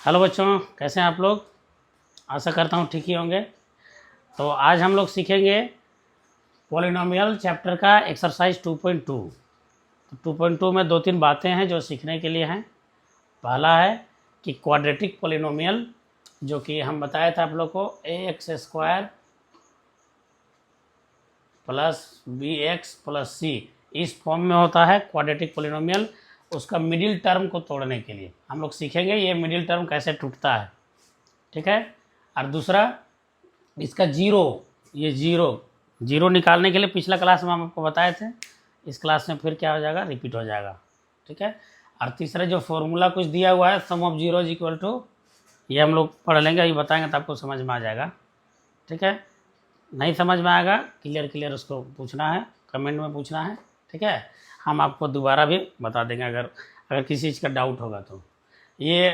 Hello बच्चों, कैसे हैं आप लोग। आशा करता हूँ ठीक ही होंगे। तो आज हम लोग सीखेंगे पॉलिनोमियल चैप्टर का एक्सरसाइज 2.2। तो 2.2 में दो तीन बातें हैं जो सीखने के लिए हैं। पहला है कि क्वाड्रेटिक पॉलिनोमियल, जो कि हम बताया था आप लोग को ax² plus bx plus c इस फॉर्म में होता है क्वाड्रेटिक पॉलिनोमियल। उसका मिडिल टर्म को तोड़ने के लिए हम लोग सीखेंगे ये मिडिल टर्म कैसे टूटता है, ठीक है। और दूसरा इसका ये जीरो निकालने के लिए पिछला क्लास में हम आपको बताए थे, इस क्लास में फिर क्या हो जाएगा, रिपीट हो जाएगा, ठीक है। और तीसरा जो फॉर्मूला कुछ दिया हुआ है sum of zero equal to, ये हम लोग पढ़ लेंगे, ये बताएंगे तो आपको समझ में आ जाएगा, ठीक है। नहीं समझ में आएगा क्लियर उसको पूछना है, कमेंट में पूछना है, ठीक है। हम आपको दोबारा भी बता देंगे अगर किसी चीज़ का डाउट होगा तो। ये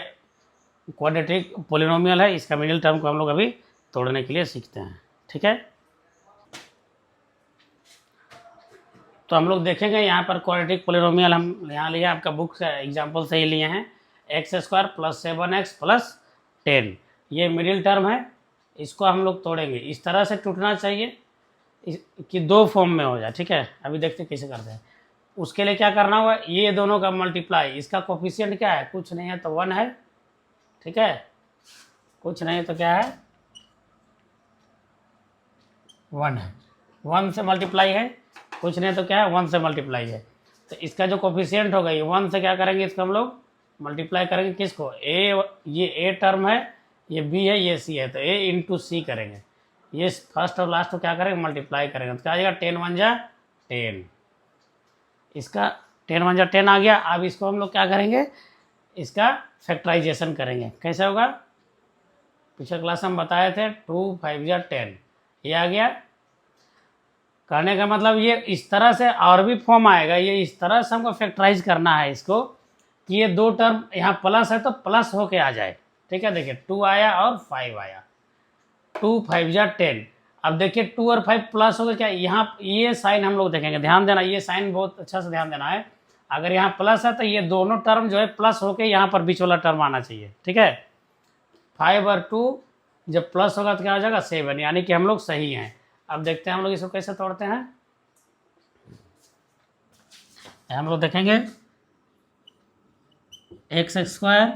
क्वाड्रेटिक पॉलिनोमियल है, इसका मिडिल टर्म को हम लोग अभी तोड़ने के लिए सीखते हैं, ठीक है। तो हम लोग देखेंगे यहाँ पर क्वाड्रेटिक पॉलिनोमियल हम यहाँ लिए आपका बुक से एग्जाम्पल से ही लिए हैं। x² प्लस 7x प्लस 10 ये मिडिल टर्म है, इसको हम लोग तोड़ेंगे। इस तरह से टूटना चाहिए कि दो फॉर्म में हो जाए, ठीक है। अभी देखते कैसे करते हैं। उसके लिए क्या करना होगा, ये दोनों का मल्टीप्लाई, इसका कोफिशिएंट क्या है, कुछ नहीं है तो 1 है, ठीक है। कुछ नहीं तो क्या है, 1 है। 1 से मल्टीप्लाई है, कुछ नहीं तो क्या है, 1 से मल्टीप्लाई है। तो इसका जो कोफिशिएंट होगा ये 1 से क्या करेंगे, इसको हम लोग मल्टीप्लाई करेंगे। किसको, ये ए टर्म है, ये बी है, ये सी है, तो ए इंटू सी करेंगे। ये फर्स्ट और लास्ट को क्या करेंगे, मल्टीप्लाई करेंगे। तो क्या आ जाएगा, 10 1 जा 10। इसका 10 1 जा 10 आ गया। अब इसको हम लोग क्या करेंगे, इसका फैक्टराइजेशन करेंगे। कैसे होगा, पिछले क्लास में हम बताए थे 2 5 जा 10, ये आ गया। करने का मतलब ये इस तरह से और भी फॉर्म आएगा, ये इस तरह से हमको फैक्टराइज करना है इसको कि ये दो टर्म यहाँ प्लस है तो प्लस होके आ जाए, ठीक है। देखिए 2 आया और 5 आया, 2 5 जा 10। अब देखिए 2 और 5 प्लस हो गया, क्या यहाँ ये साइन हम लोग देखेंगे, ध्यान देना, ये साइन बहुत अच्छा से ध्यान देना है। अगर यहाँ प्लस है तो ये दोनों टर्म जो है प्लस होके यहाँ पर बीच वाला टर्म आना चाहिए, ठीक है। 5 और 2 जब प्लस होगा तो क्या हो जाएगा, 7, यानी कि हम लोग सही हैं। अब देखते हैं हम लोग इसको कैसे तोड़ते हैं। हम लोग देखेंगे x²,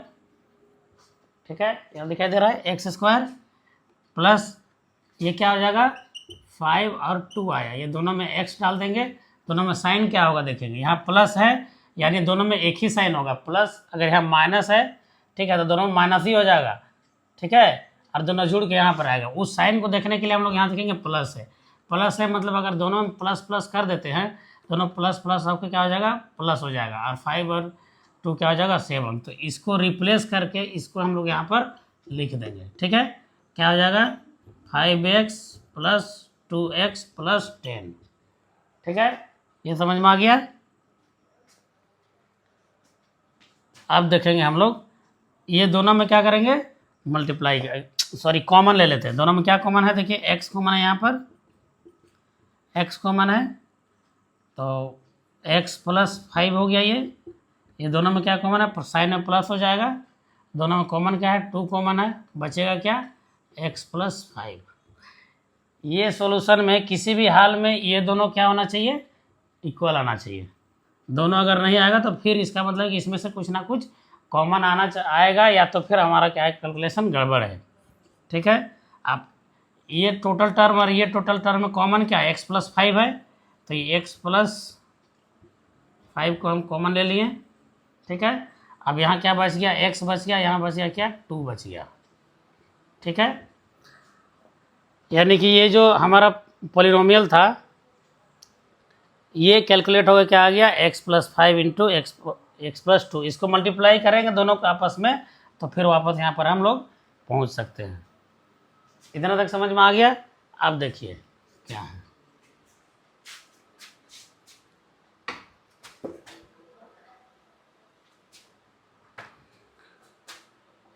ठीक है, यहाँ दिखाई दे रहा है x² प्लस ये क्या हो जाएगा, 5 और 2 आया, ये दोनों में x डाल देंगे। दोनों में साइन क्या होगा देखेंगे, यहाँ प्लस है यानी दोनों में एक ही साइन होगा प्लस। अगर यहाँ माइनस है, ठीक है, तो दोनों में माइनस ही हो जाएगा, ठीक है। और दोनों जुड़ के यहाँ पर आएगा। उस साइन को देखने के लिए हम लोग यहाँ देखेंगे प्लस है, प्लस है मतलब अगर दोनों में प्लस प्लस कर देते हैं, दोनों प्लस प्लस होकर क्या हो जाएगा, प्लस हो जाएगा। और 5 और 2 क्या हो जाएगा, 7। तो इसको रिप्लेस करके इसको हम लोग यहाँ पर लिख देंगे, ठीक है। क्या हो जाएगा, 5x प्लस 2x प्लस 10, ठीक है। ये समझ में आ गया। अब देखेंगे हम लोग ये दोनों में क्या करेंगे, मल्टीप्लाई, सॉरी कॉमन ले लेते हैं। दोनों में क्या कॉमन है, देखिए x कॉमन है, यहाँ पर x कॉमन है तो x प्लस 5 हो गया। ये दोनों में क्या कॉमन है, साइन में प्लस हो जाएगा। दोनों में कॉमन क्या है, 2 कॉमन है, बचेगा क्या, x प्लस 5। ये सॉल्यूशन में किसी भी हाल में ये दोनों क्या होना चाहिए, इक्वल आना चाहिए। दोनों अगर नहीं आएगा तो फिर इसका मतलब कि इसमें से कुछ ना कुछ कॉमन आएगा, या तो फिर हमारा क्या है, कैलकुलेशन गड़बड़ है, ठीक है। अब ये टोटल टर्म और ये टोटल टर्म में कॉमन क्या है, x प्लस 5 है, तो ये x प्लस 5 को हम कॉमन ले लिए, ठीक है। अब यहाँ क्या बच गया, x बच गया, यहाँ बच गया क्या, 2 बच गया, ठीक है। यानी कि ये जो हमारा पॉलिनोमियल था ये कैलकुलेट होकर क्या आ गया, x plus 5 into x plus 2। इसको मल्टीप्लाई करेंगे दोनों को आपस में, तो फिर वापस यहाँ पर हम लोग पहुँच सकते हैं। इतना तक समझ में आ गया। अब देखिए क्या है,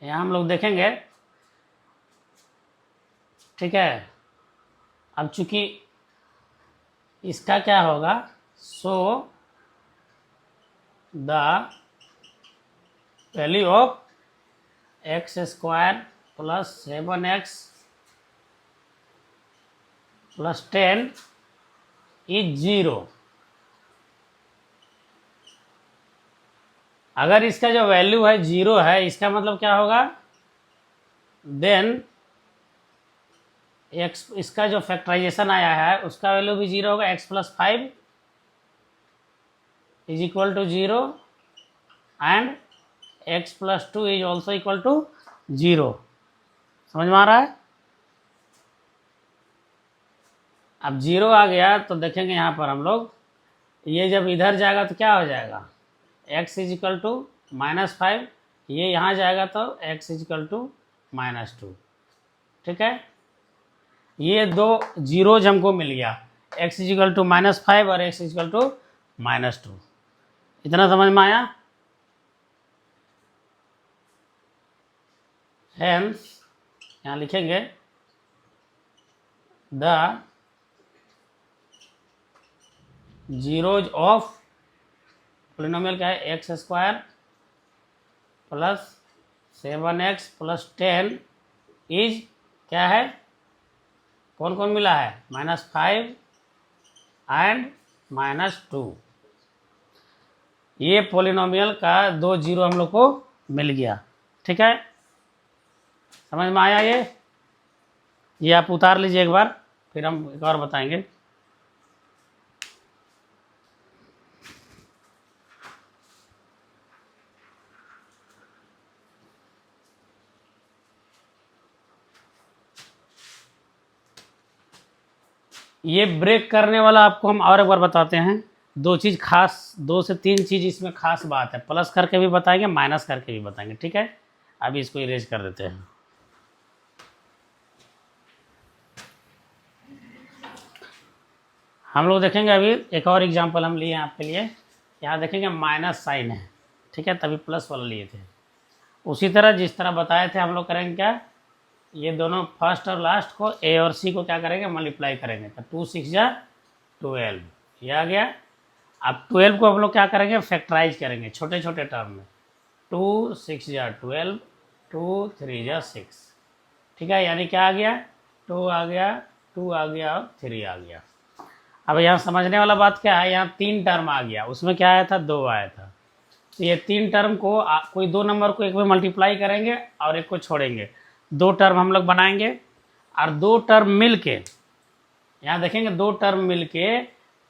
यहाँ हम लोग देखेंगे, ठीक है। अब चूंकि इसका क्या होगा, सो the value of x square plus 7x plus 10 is 0। अगर इसका जो वैल्यू है 0 है, इसका मतलब क्या होगा, देन एक्स, इसका जो फैक्टराइजेशन आया है उसका वैल्यू भी 0 होगा। x plus 5 is equal to 0 and x plus 2 is also equal to 0। समझ में आ रहा है? अब 0 आ गया तो देखेंगे यहाँ पर हम लोग, ये जब इधर जाएगा तो क्या हो जाएगा, x इज इक्वल टू -5, ये यहाँ जाएगा तो x इज इक्वल टू -2। ठीक है, ये दो जीरोज हमको मिल गया, x इज इक्वल टू -5 और x इज इक्वल टू -2। इतना समझ में आया? हेंस यहाँ लिखेंगे द जीरोज ऑफ पोलिनोमियल क्या है, x square plus 7x plus 10 is क्या है, कौन कौन मिला है, -5 एंड -2। ये पोलिनोमियल का दो जीरो हम लोग को मिल गया। ठीक है, समझ में आया? ये आप उतार लीजिए एक बार, फिर हम एक और बताएंगे। ये ब्रेक करने वाला आपको हम और एक बार बताते हैं। दो चीज़ खास, 2 से 3 चीज़ इसमें खास बात है, प्लस करके भी बताएंगे, माइनस करके भी बताएंगे। ठीक है, अभी इसको इरेज कर देते हैं। हम लोग देखेंगे अभी एक और एग्जांपल हम लिए हैं आपके लिए। यहाँ देखेंगे माइनस साइन है, ठीक है, तभी प्लस वाला लिए थे। उसी तरह जिस तरह बताए थे हम लोग करेंगे क्या, ये दोनों फर्स्ट और लास्ट को ए और सी को क्या करेंगे, मल्टीप्लाई करेंगे। तो 2 6 जा 12, ये आ गया। अब 12 को हम लोग क्या करेंगे, फैक्टराइज करेंगे छोटे छोटे टर्म में। 2 6 जा 12, 2 3 जा 6। ठीक है, यानी क्या आ गया, 2 आ गया, 2 आ गया और 3 आ गया। अब यहाँ समझने वाला बात क्या है, यहाँ 3 टर्म आ गया, उसमें क्या आया था, 2 आया था। तो ये 3 टर्म को कोई 2 नंबर को एक में मल्टीप्लाई करेंगे और एक को छोड़ेंगे, 2 टर्म हम लोग बनाएंगे। और 2 टर्म मिल के, यहाँ देखेंगे 2 टर्म मिल के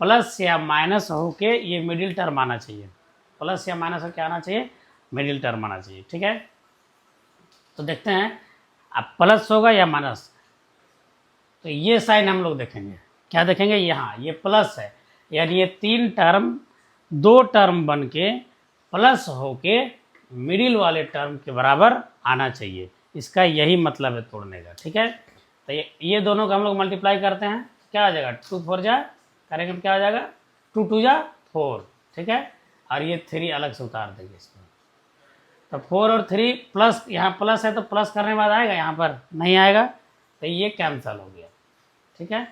प्लस या माइनस होके ये मिडिल टर्म आना चाहिए। प्लस या माइनस होके आना चाहिए, मिडिल टर्म आना चाहिए। ठीक है, तो देखते हैं अब प्लस होगा या माइनस। तो ये साइन हम लोग देखेंगे, क्या देखेंगे, यहाँ ये प्लस है, यानी ये 3 टर्म 2 टर्म बन के प्लस होके मिडिल वाले टर्म के बराबर आना चाहिए। इसका यही मतलब है तोड़ने का। ठीक है, तो ये दोनों का हम लोग मल्टीप्लाई करते हैं, क्या आ जाएगा, 2 4 जा करेंगे तो क्या आ जाएगा, 2 2 जा 4। ठीक है, और ये 3 अलग से उतार देंगे इसमें। तो 4 और 3 प्लस, यहाँ प्लस है तो प्लस करने के बाद आएगा, यहाँ पर नहीं आएगा, तो ये कैंसिल हो गया। ठीक है,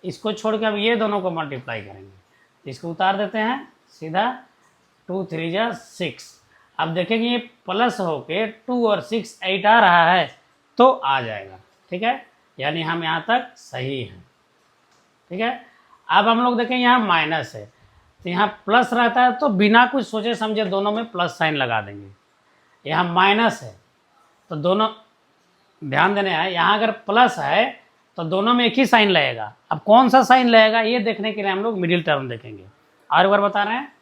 इसको छोड़ के अब ये दोनों को मल्टीप्लाई करेंगे, इसको उतार देते हैं सीधा, 2 3 जा 6। अब देखेंगे ये प्लस होके 2 और 6 8 आ रहा है तो आ जाएगा। ठीक है, यानी हम यहाँ तक सही हैं। ठीक है, अब हम लोग देखें यहाँ माइनस है, तो यहाँ प्लस रहता है तो बिना कुछ सोचे समझे दोनों में प्लस साइन लगा देंगे। यहाँ माइनस है तो दोनों, ध्यान देने है, यहाँ अगर प्लस है तो दोनों में एक ही साइन लगेगा। अब कौन सा साइन लगेगा ये देखने के लिए हम लोग मिडिल टर्म देखेंगे। और एक बार बता रहे हैं,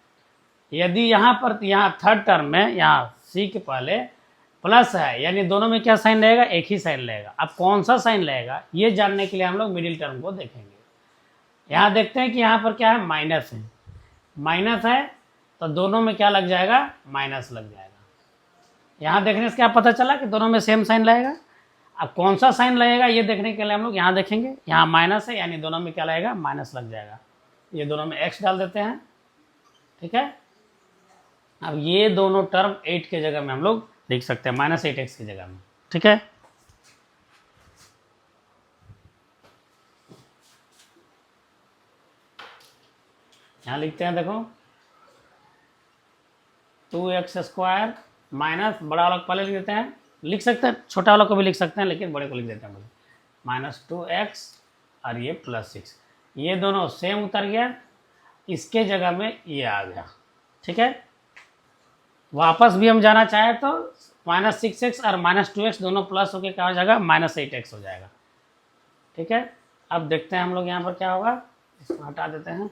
यदि यहाँ पर, यहाँ थर्ड टर्म में, यहाँ सी के पहले प्लस है, यानी दोनों में क्या साइन लगेगा, एक ही साइन लगेगा। अब कौन सा साइन लगेगा ये जानने के लिए हम लोग मिडिल टर्म को देखेंगे। यहाँ देखते हैं कि यहाँ पर क्या है, माइनस है। माइनस है तो दोनों में क्या लग जाएगा, माइनस लग जाएगा। यहाँ देखने से क्या पता चला कि दोनों में सेम साइन लगेगा। अब कौन सा साइन लगेगा ये देखने के लिए हम लोग यहाँ देखेंगे, यहाँ माइनस है यानी दोनों में क्या लगेगा, माइनस लग जाएगा। ये दोनों में x डाल देते हैं। ठीक है, अब ये दोनों टर्म 8 के जगह में हम लोग लिख सकते हैं, -8x की जगह में। ठीक है, यहाँ लिखते हैं, देखो 2x स्क्वायर माइनस, बड़ा वाला पहले लिख देते हैं, लिख सकते हैं, छोटा वाला को भी लिख सकते हैं, लेकिन बड़े को लिख देते हैं बोले -2x और ये +6, ये दोनों सेम उतर गया, इसके जगह में ये आ गया। ठीक है, वापस भी हम जाना चाहे तो -6x और -2x दोनों प्लस होकर क्या हो जाएगा, -8x हो जाएगा। ठीक है, अब देखते हैं हम लोग यहाँ पर क्या होगा, इसको हटा देते हैं।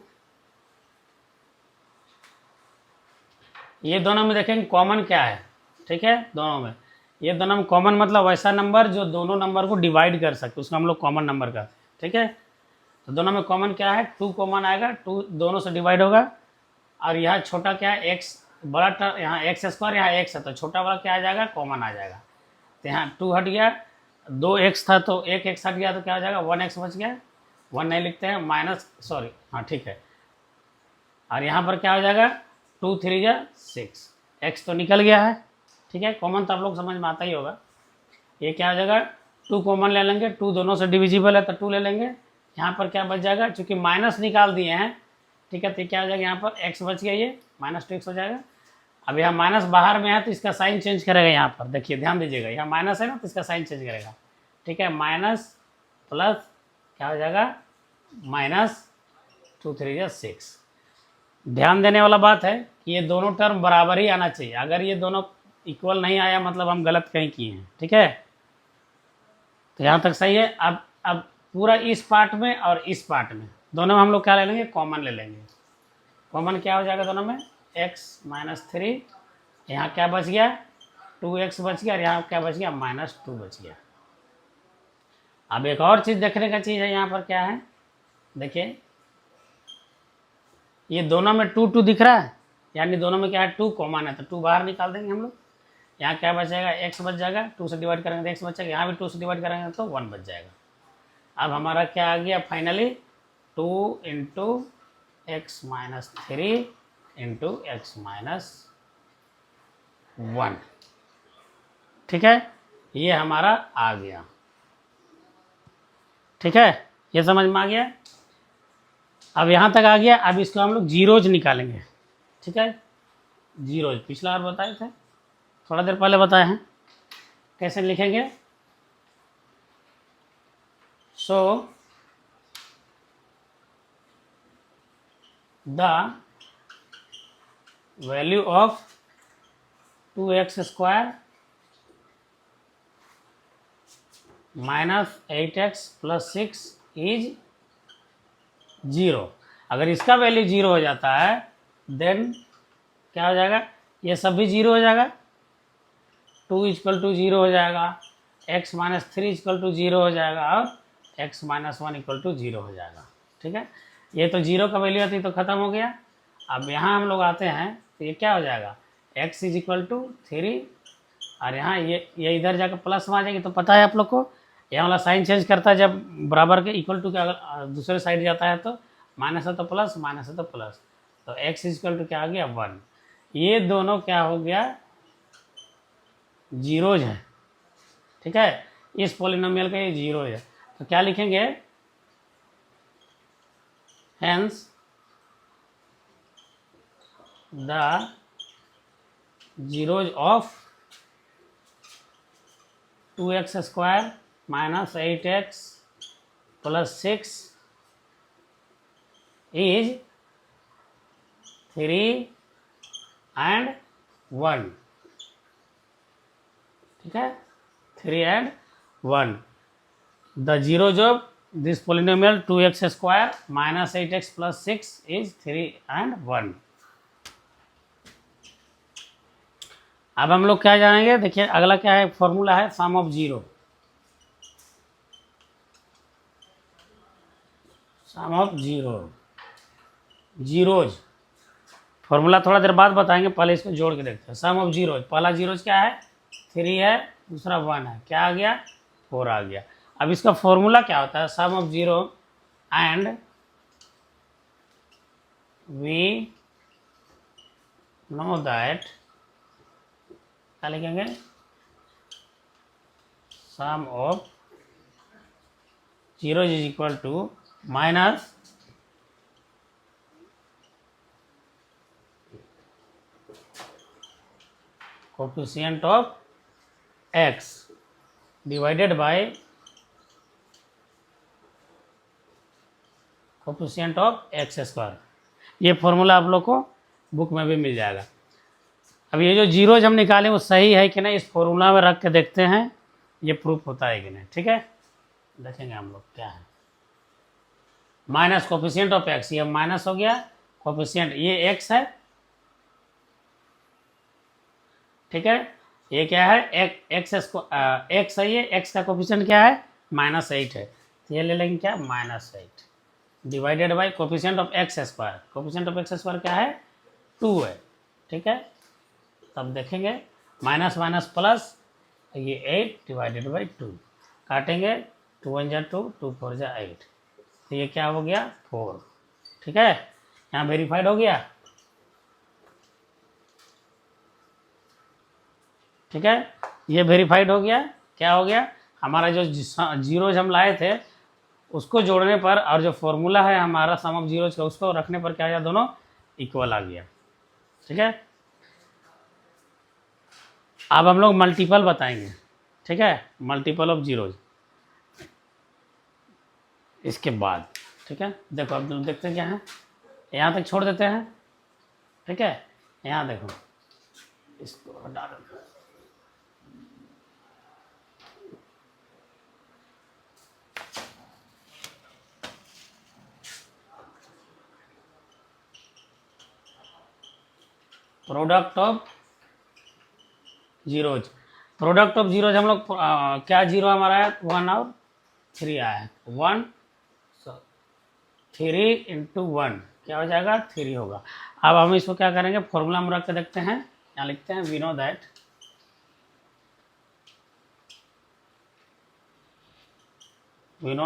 ये दोनों में देखेंगे कॉमन क्या है। ठीक है, दोनों में, ये दोनों में कॉमन मतलब वैसा नंबर जो दोनों नंबर को डिवाइड कर सकते, उसको हम लोग कॉमन नंबर कहते हैं। ठीक है, तो दोनों में कॉमन क्या है, 2 कॉमन आएगा, 2 दोनों से डिवाइड होगा, और यहाँ छोटा क्या है, x, बड़ा टर्म यहाँ x², यहाँ x है, तो छोटा वाला क्या आ जाएगा, कॉमन आ जाएगा। तो यहाँ 2 हट गया, 2x था तो 1x हट गया, तो क्या हो जाएगा, 1x बच गया, 1 नहीं लिखते हैं, सॉरी, हाँ ठीक है। और यहाँ पर क्या हो जाएगा, 2 3 जा 6, x तो निकल गया है। ठीक है, कॉमन तो आप लोग समझ में आता ही होगा। ये क्या हो जाएगा, 2 कॉमन ले लेंगे, 2 दोनों से डिविजिबल है तो 2 ले लेंगे। यहाँ पर क्या बच जाएगा, चूँकि माइनस निकाल दिए हैं। ठीक है, तो क्या हो जाएगा, यहाँ पर x बच गया, ये -2x हो जाएगा। अब यहाँ माइनस बाहर में है तो इसका साइन चेंज करेगा, यहाँ पर देखिए ध्यान दीजिएगा, यहाँ माइनस है ना तो इसका साइन चेंज करेगा। ठीक है, माइनस प्लस क्या हो जाएगा, -2 3 जा 6। ध्यान देने वाला बात है कि ये दोनों टर्म बराबर ही आना चाहिए, अगर ये दोनों इक्वल नहीं आया मतलब हम गलत कहीं किए हैं। ठीक है, तो यहाँ तक सही है। अब पूरा इस पार्ट में और इस पार्ट में दोनों में हम लोग क्या ले लेंगे, कॉमन ले लेंगे। कॉमन क्या हो जाएगा दोनों में, x -3, यहाँ क्या बच गया, 2x बच गया, और यहाँ क्या बच गया, -2 बच गया। अब एक और चीज़ देखने का चीज़ है, यहाँ पर क्या है, देखिए ये दोनों में 2 2 दिख रहा है, यानी दोनों में क्या है, 2 कॉमन है, तो 2 बाहर निकाल देंगे हम लोग। यहाँ क्या बचेगा, x बच जाएगा, 2 से डिवाइड करेंगे तो x बचेगा, यहाँ भी 2 से डिवाइड करेंगे तो 1 बच जाएगा। अब हमारा क्या आ गया फाइनली, 2 × x - 3 × x - 1। ठीक है, ये हमारा आ गया। ठीक है, ये समझ में आ गया। अब यहाँ तक आ गया, अब इसको हम लोग जीरोज निकालेंगे। ठीक है, जीरोज पिछला बार बताए थे, थोड़ा देर पहले बताए हैं, कैसे लिखेंगे। सो the value of 2x² -8x + 6 is 0। अगर इसका वैल्यू 0 हो जाता है देन क्या हो जाएगा, ये सब भी 0 हो जाएगा, 2 = 0 हो जाएगा, x - 3 = 0 हो जाएगा, और x - 1 = 0 हो जाएगा। ठीक है, ये तो 0 का वैल्यू आती तो ख़त्म हो गया। अब यहाँ हम लोग आते हैं तो ये क्या हो जाएगा, x = 3, और यहाँ ये इधर जाकर प्लस में आ जाएगी, तो पता है आप लोग को यहाँ वाला साइन चेंज करता है, जब बराबर के इक्वल टू के अगर दूसरे साइड जाता है तो माइनस है तो प्लस, माइनस है तो प्लस, तो x = क्या आ गया, 1। ये दोनों क्या हो गया, जीरोज है। ठीक है, इस पॉलिनोमियल का ये जीरो है, तो क्या लिखेंगे, hence the zeros of 2x² - 8x + 6 is 3 and 1। ठीक है, 3 and 1। The zeros of this polynomial 2x² - 8x + 6 is 3 and 1। अब हम लोग क्या जानेंगे, देखिए अगला क्या है, फॉर्मूला है sum of zero. Sum of zeros formula थोड़ा देर बाद बताएंगे, पहले इसको जोड़ के देखते हैं। सम ऑफ जीरोज, पहला जीरोज क्या है, 3 है, दूसरा 1 है, क्या आ गया, 4 आ गया। अब इसका फॉर्मूला क्या होता है, sum of zero, and we know that, क्या लिखेंगे, sum of zeros is equal to minus coefficient of x divided by coefficient of x square. ये फॉर्मूला आप लोग को बुक में भी मिल जाएगा। अब ये जो जीरोज हम निकालें वो सही है कि नहीं, इस फॉर्मूला में रख के देखते हैं ये प्रूफ होता है कि नहीं। ठीक है, देखेंगे हम लोग क्या है। माइनस कोफिशिएंट ऑफ एक्स, ये माइनस हो गया कोफिशिएंट, ये एक्स है। ठीक है, ये क्या है, एक्स एक्स है, ये एक्स का कोफिशिएंट क्या है, -8 है, तो ये ले लेंगे क्या, -8 divided by coefficient of x square. Coefficient of x square क्या है, 2 है। ठीक है, तब देखेंगे माइनस माइनस प्लस, ये 8 डिवाइडेड बाई 2, काटेंगे 2 1 जा 2, 2 4 जा 8, तो ये क्या हो गया 4। ठीक है, यहाँ वेरीफाइड हो गया। ठीक है, ये वेरीफाइड हो गया। क्या हो गया, हमारा जो जीरोज हम लाए थे उसको जोड़ने पर, और जो फॉर्मूला है हमारा सम ऑफ जीरोज का, उसको रखने पर क्या आया, दोनों इक्वल आ गया। ठीक है, अब हम लोग मल्टीपल बताएंगे। ठीक है, मल्टीपल ऑफ जीरोज इसके बाद। ठीक है, देखो अब देखते हैं क्या है, यहाँ तक छोड़ देते हैं। ठीक है, यहाँ देखो, इसको हटा दो। Product of zeros, product of zeros हम लोग क्या जीरो हमारा है, 1 और 3 आया है। 1 3 इंटू 1 क्या हो जाएगा, 3 होगा। अब हम इसको क्या करेंगे, फॉर्मूला में रख के देखते हैं। यहाँ लिखते हैं we know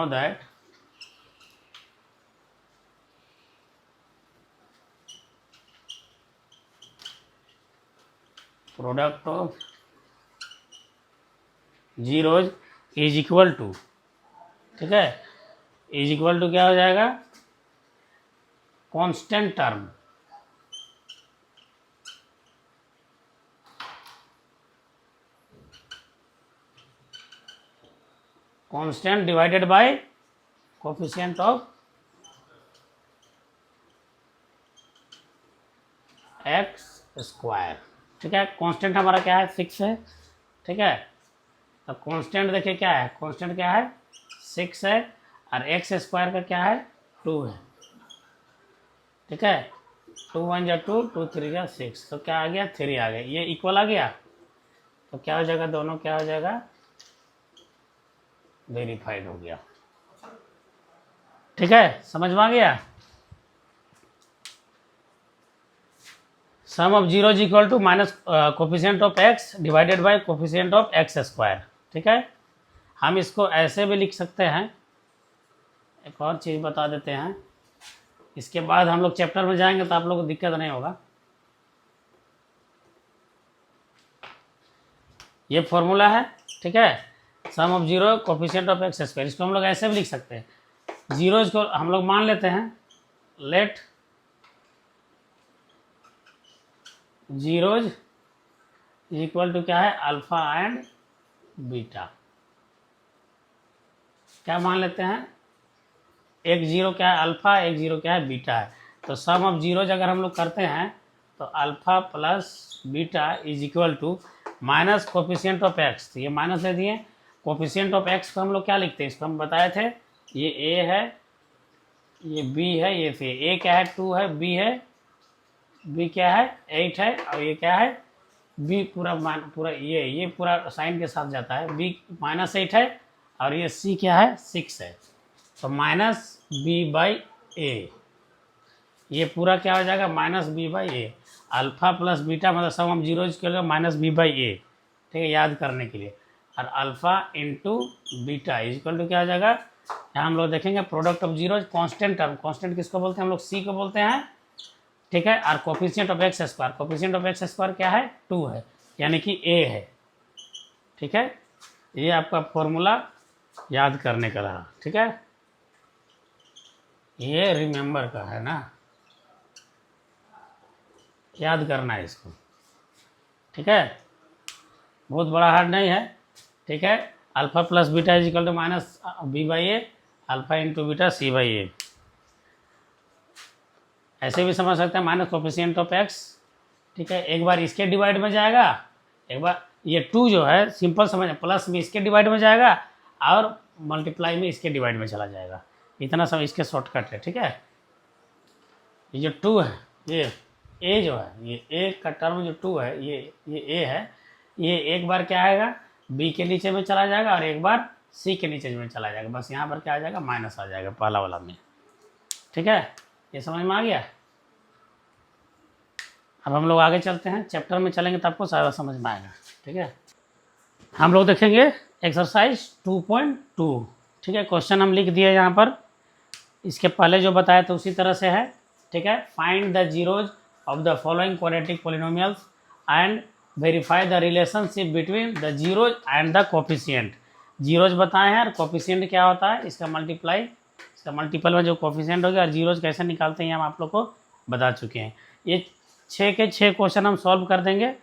that product of zeros is equal to, ठीक है, इज इक्वल टू क्या हो जाएगा, constant term, constant divided by coefficient of x square. ठीक है, कांस्टेंट हमारा क्या है, 6 है। ठीक है, तो कांस्टेंट देखिए क्या है, कांस्टेंट क्या है, 6 है, और एक्स स्क्वायर का क्या है, 2 है। ठीक है, 2 1 जा 2, 2 3 जा 6, तो क्या आ गया, 3 आ गया, ये इक्वल आ गया। तो क्या हो जाएगा, दोनों क्या हो जाएगा, वेरीफाइड हो गया। ठीक है, समझ में आ गया। Sum of zero is equal to minus coefficient of x divided by coefficient of x square. ठीक है, हम इसको ऐसे भी लिख सकते हैं। एक और चीज़ बता देते हैं, इसके बाद हम लोग चैप्टर में जाएंगे तो आप लोगों को दिक्कत नहीं होगा। ये फॉर्मूला है। ठीक है, sum of zero coefficient of x square, इसको हम लोग ऐसे भी लिख सकते हैं। जीरोज को हम लोग मान लेते हैं, लेट जीरोज इक्वल टू क्या है, अल्फा एंड बीटा। क्या मान लेते हैं, एक जीरो क्या है अल्फा, एक जीरो क्या है बीटा है। तो सम ऑफ जीरोज अगर हम लोग करते हैं तो alpha plus beta is equal to minus coefficient of x, तो ये माइनस ले दिए। कोफिशिएंट ऑफ एक्स को हम लोग क्या लिखते हैं, इसको हम बताए थे, ये ए है, ये बी है, ये सी। ए क्या है, 2 है, बी है, बी क्या है 8 है, और ये क्या है बी पूरा पूरा ये पूरा साइन के साथ जाता है, बी -8 है, और ये सी क्या है 6 है, तो -b/a, ये पूरा क्या हो जाएगा, -b/a। अल्फा प्लस बीटा मतलब सम ऑफ जीरोज के लिए -b/a। ठीक है, याद करने के लिए। और alpha into beta is equal to क्या हो जाएगा, यहाँ हम लोग देखेंगे product of zeros constant term, constant किसको बोलते हैं हम लोग, सी को बोलते हैं। ठीक है, और coefficient of x square, coefficient of x square क्या है, 2 है, यानी कि ए है। ठीक है, ये आपका फॉर्मूला याद करने का रहा। ठीक है, ये रिमेंबर का है ना, याद करना है इसको। ठीक है, बहुत बड़ा हार्ड नहीं है। ठीक है। Alpha plus beta is equal to minus b by a, alpha into beta c by a. ऐसे भी समझ सकते हैं माइनस कोफिशिएंट ऑफ एक्स, ठीक है। एक बार इसके डिवाइड में जाएगा, एक बार ये 2 जो है सिंपल समझ, प्लस में इसके डिवाइड में जाएगा और मल्टीप्लाई में इसके डिवाइड में चला जाएगा। इतना सब इसके शॉर्टकट है, ठीक है। ये जो 2 है, ये ए जो है, ये ए का टर्म जो 2 है, ये ए है, ये एक बार क्या आएगा बी के नीचे में चला जाएगा और एक बार सी के नीचे में चला जाएगा। बस यहाँ पर क्या आ जाएगा, माइनस आ जाएगा पहला वाला में, ठीक है। ये समझ में आ गया। अब हम लोग आगे चलते हैं, चैप्टर में चलेंगे तो आपको सारा समझ में आएगा, ठीक है। हम लोग देखेंगे एक्सरसाइज 2.2, ठीक है। क्वेश्चन हम लिख दिए यहाँ पर, इसके पहले जो बताया था उसी तरह से है, ठीक है। Find the zeros of the following quadratic polynomials and verify the relationship between the zeros and the coefficient. Zeros बताए हैं और कोफिशिएंट क्या होता है, इसका मल्टीप्लाई, इसका मल्टीपल में जो कोफिशिएंट हो गया, और जीरोज कैसे निकालते हैं हम आप लोग को बता चुके हैं। ये 6 के 6 क्वेश्चन हम सॉल्व कर देंगे।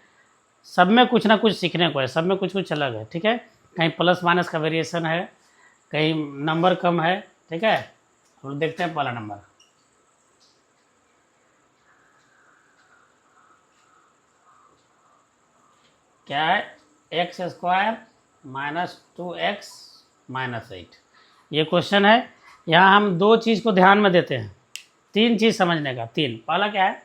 सब में कुछ ना कुछ सीखने को है, सब में कुछ कुछ अलग है, ठीक है। कहीं प्लस माइनस का वेरिएशन है, कहीं नंबर कम है, ठीक है। हम लोग देखते हैं पहला नंबर क्या है, x square minus 2x minus 8। ये क्वेश्चन है। यहाँ हम 2 चीज़ को ध्यान में देते हैं, 3 चीज़ समझने का। 3 पहला क्या है,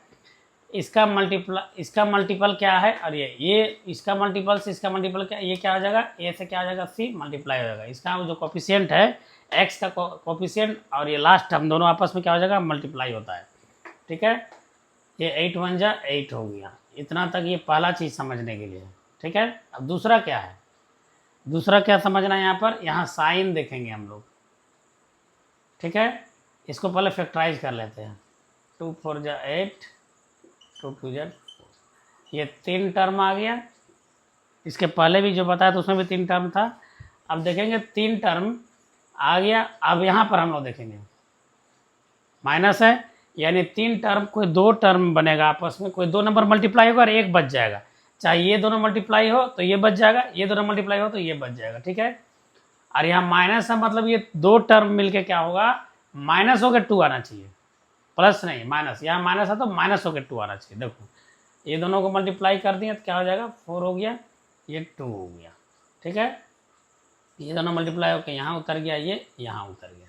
इसका मल्टीपल क्या है, और ये इसका मल्टीपल से इसका मल्टीपल क्या, ये क्या हो जाएगा, ए से क्या हो जाएगा, सी मल्टीप्लाई हो जाएगा। इसका जो कोफिशिएंट है एक्स का कोफिशिएंट और ये लास्ट टर्म दोनों आपस में क्या हो जाएगा, मल्टीप्लाई होता है, ठीक है। ये 8 1 जा 8 हो गया। इतना तक ये पहला चीज़ समझने के लिए, ठीक है। अब दूसरा क्या है, दूसरा क्या समझना है यहाँ पर, यहाँ साइन देखेंगे हम लोग, ठीक है। इसको पहले फैक्टराइज कर लेते हैं। 2 4 जा 8, 2 2 जा, ये 3 टर्म आ गया। इसके पहले भी जो बताया था उसमें भी 3 टर्म था। अब देखेंगे 3 टर्म आ गया। अब यहाँ पर हम लोग देखेंगे माइनस है, यानी 3 टर्म, कोई 2 टर्म बनेगा आपस में, कोई 2 नंबर मल्टीप्लाई होगा और एक बच जाएगा। चाहे ये दोनों मल्टीप्लाई हो तो ये बच जाएगा, ये दोनों मल्टीप्लाई हो तो ये बच जाएगा, ठीक है। और यहाँ माइनस है, मतलब ये 2 टर्म मिलके क्या होगा, माइनस होकर 2 आना चाहिए, प्लस नहीं माइनस। यहाँ माइनस है तो माइनस होकर 2 आना चाहिए। देखो ये दोनों को मल्टीप्लाई कर दिए तो क्या हो जाएगा, 4 हो गया, ये 2 हो गया, ठीक है। ये दोनों मल्टीप्लाई होकर यहाँ उतर गया, ये यहाँ उतर गया,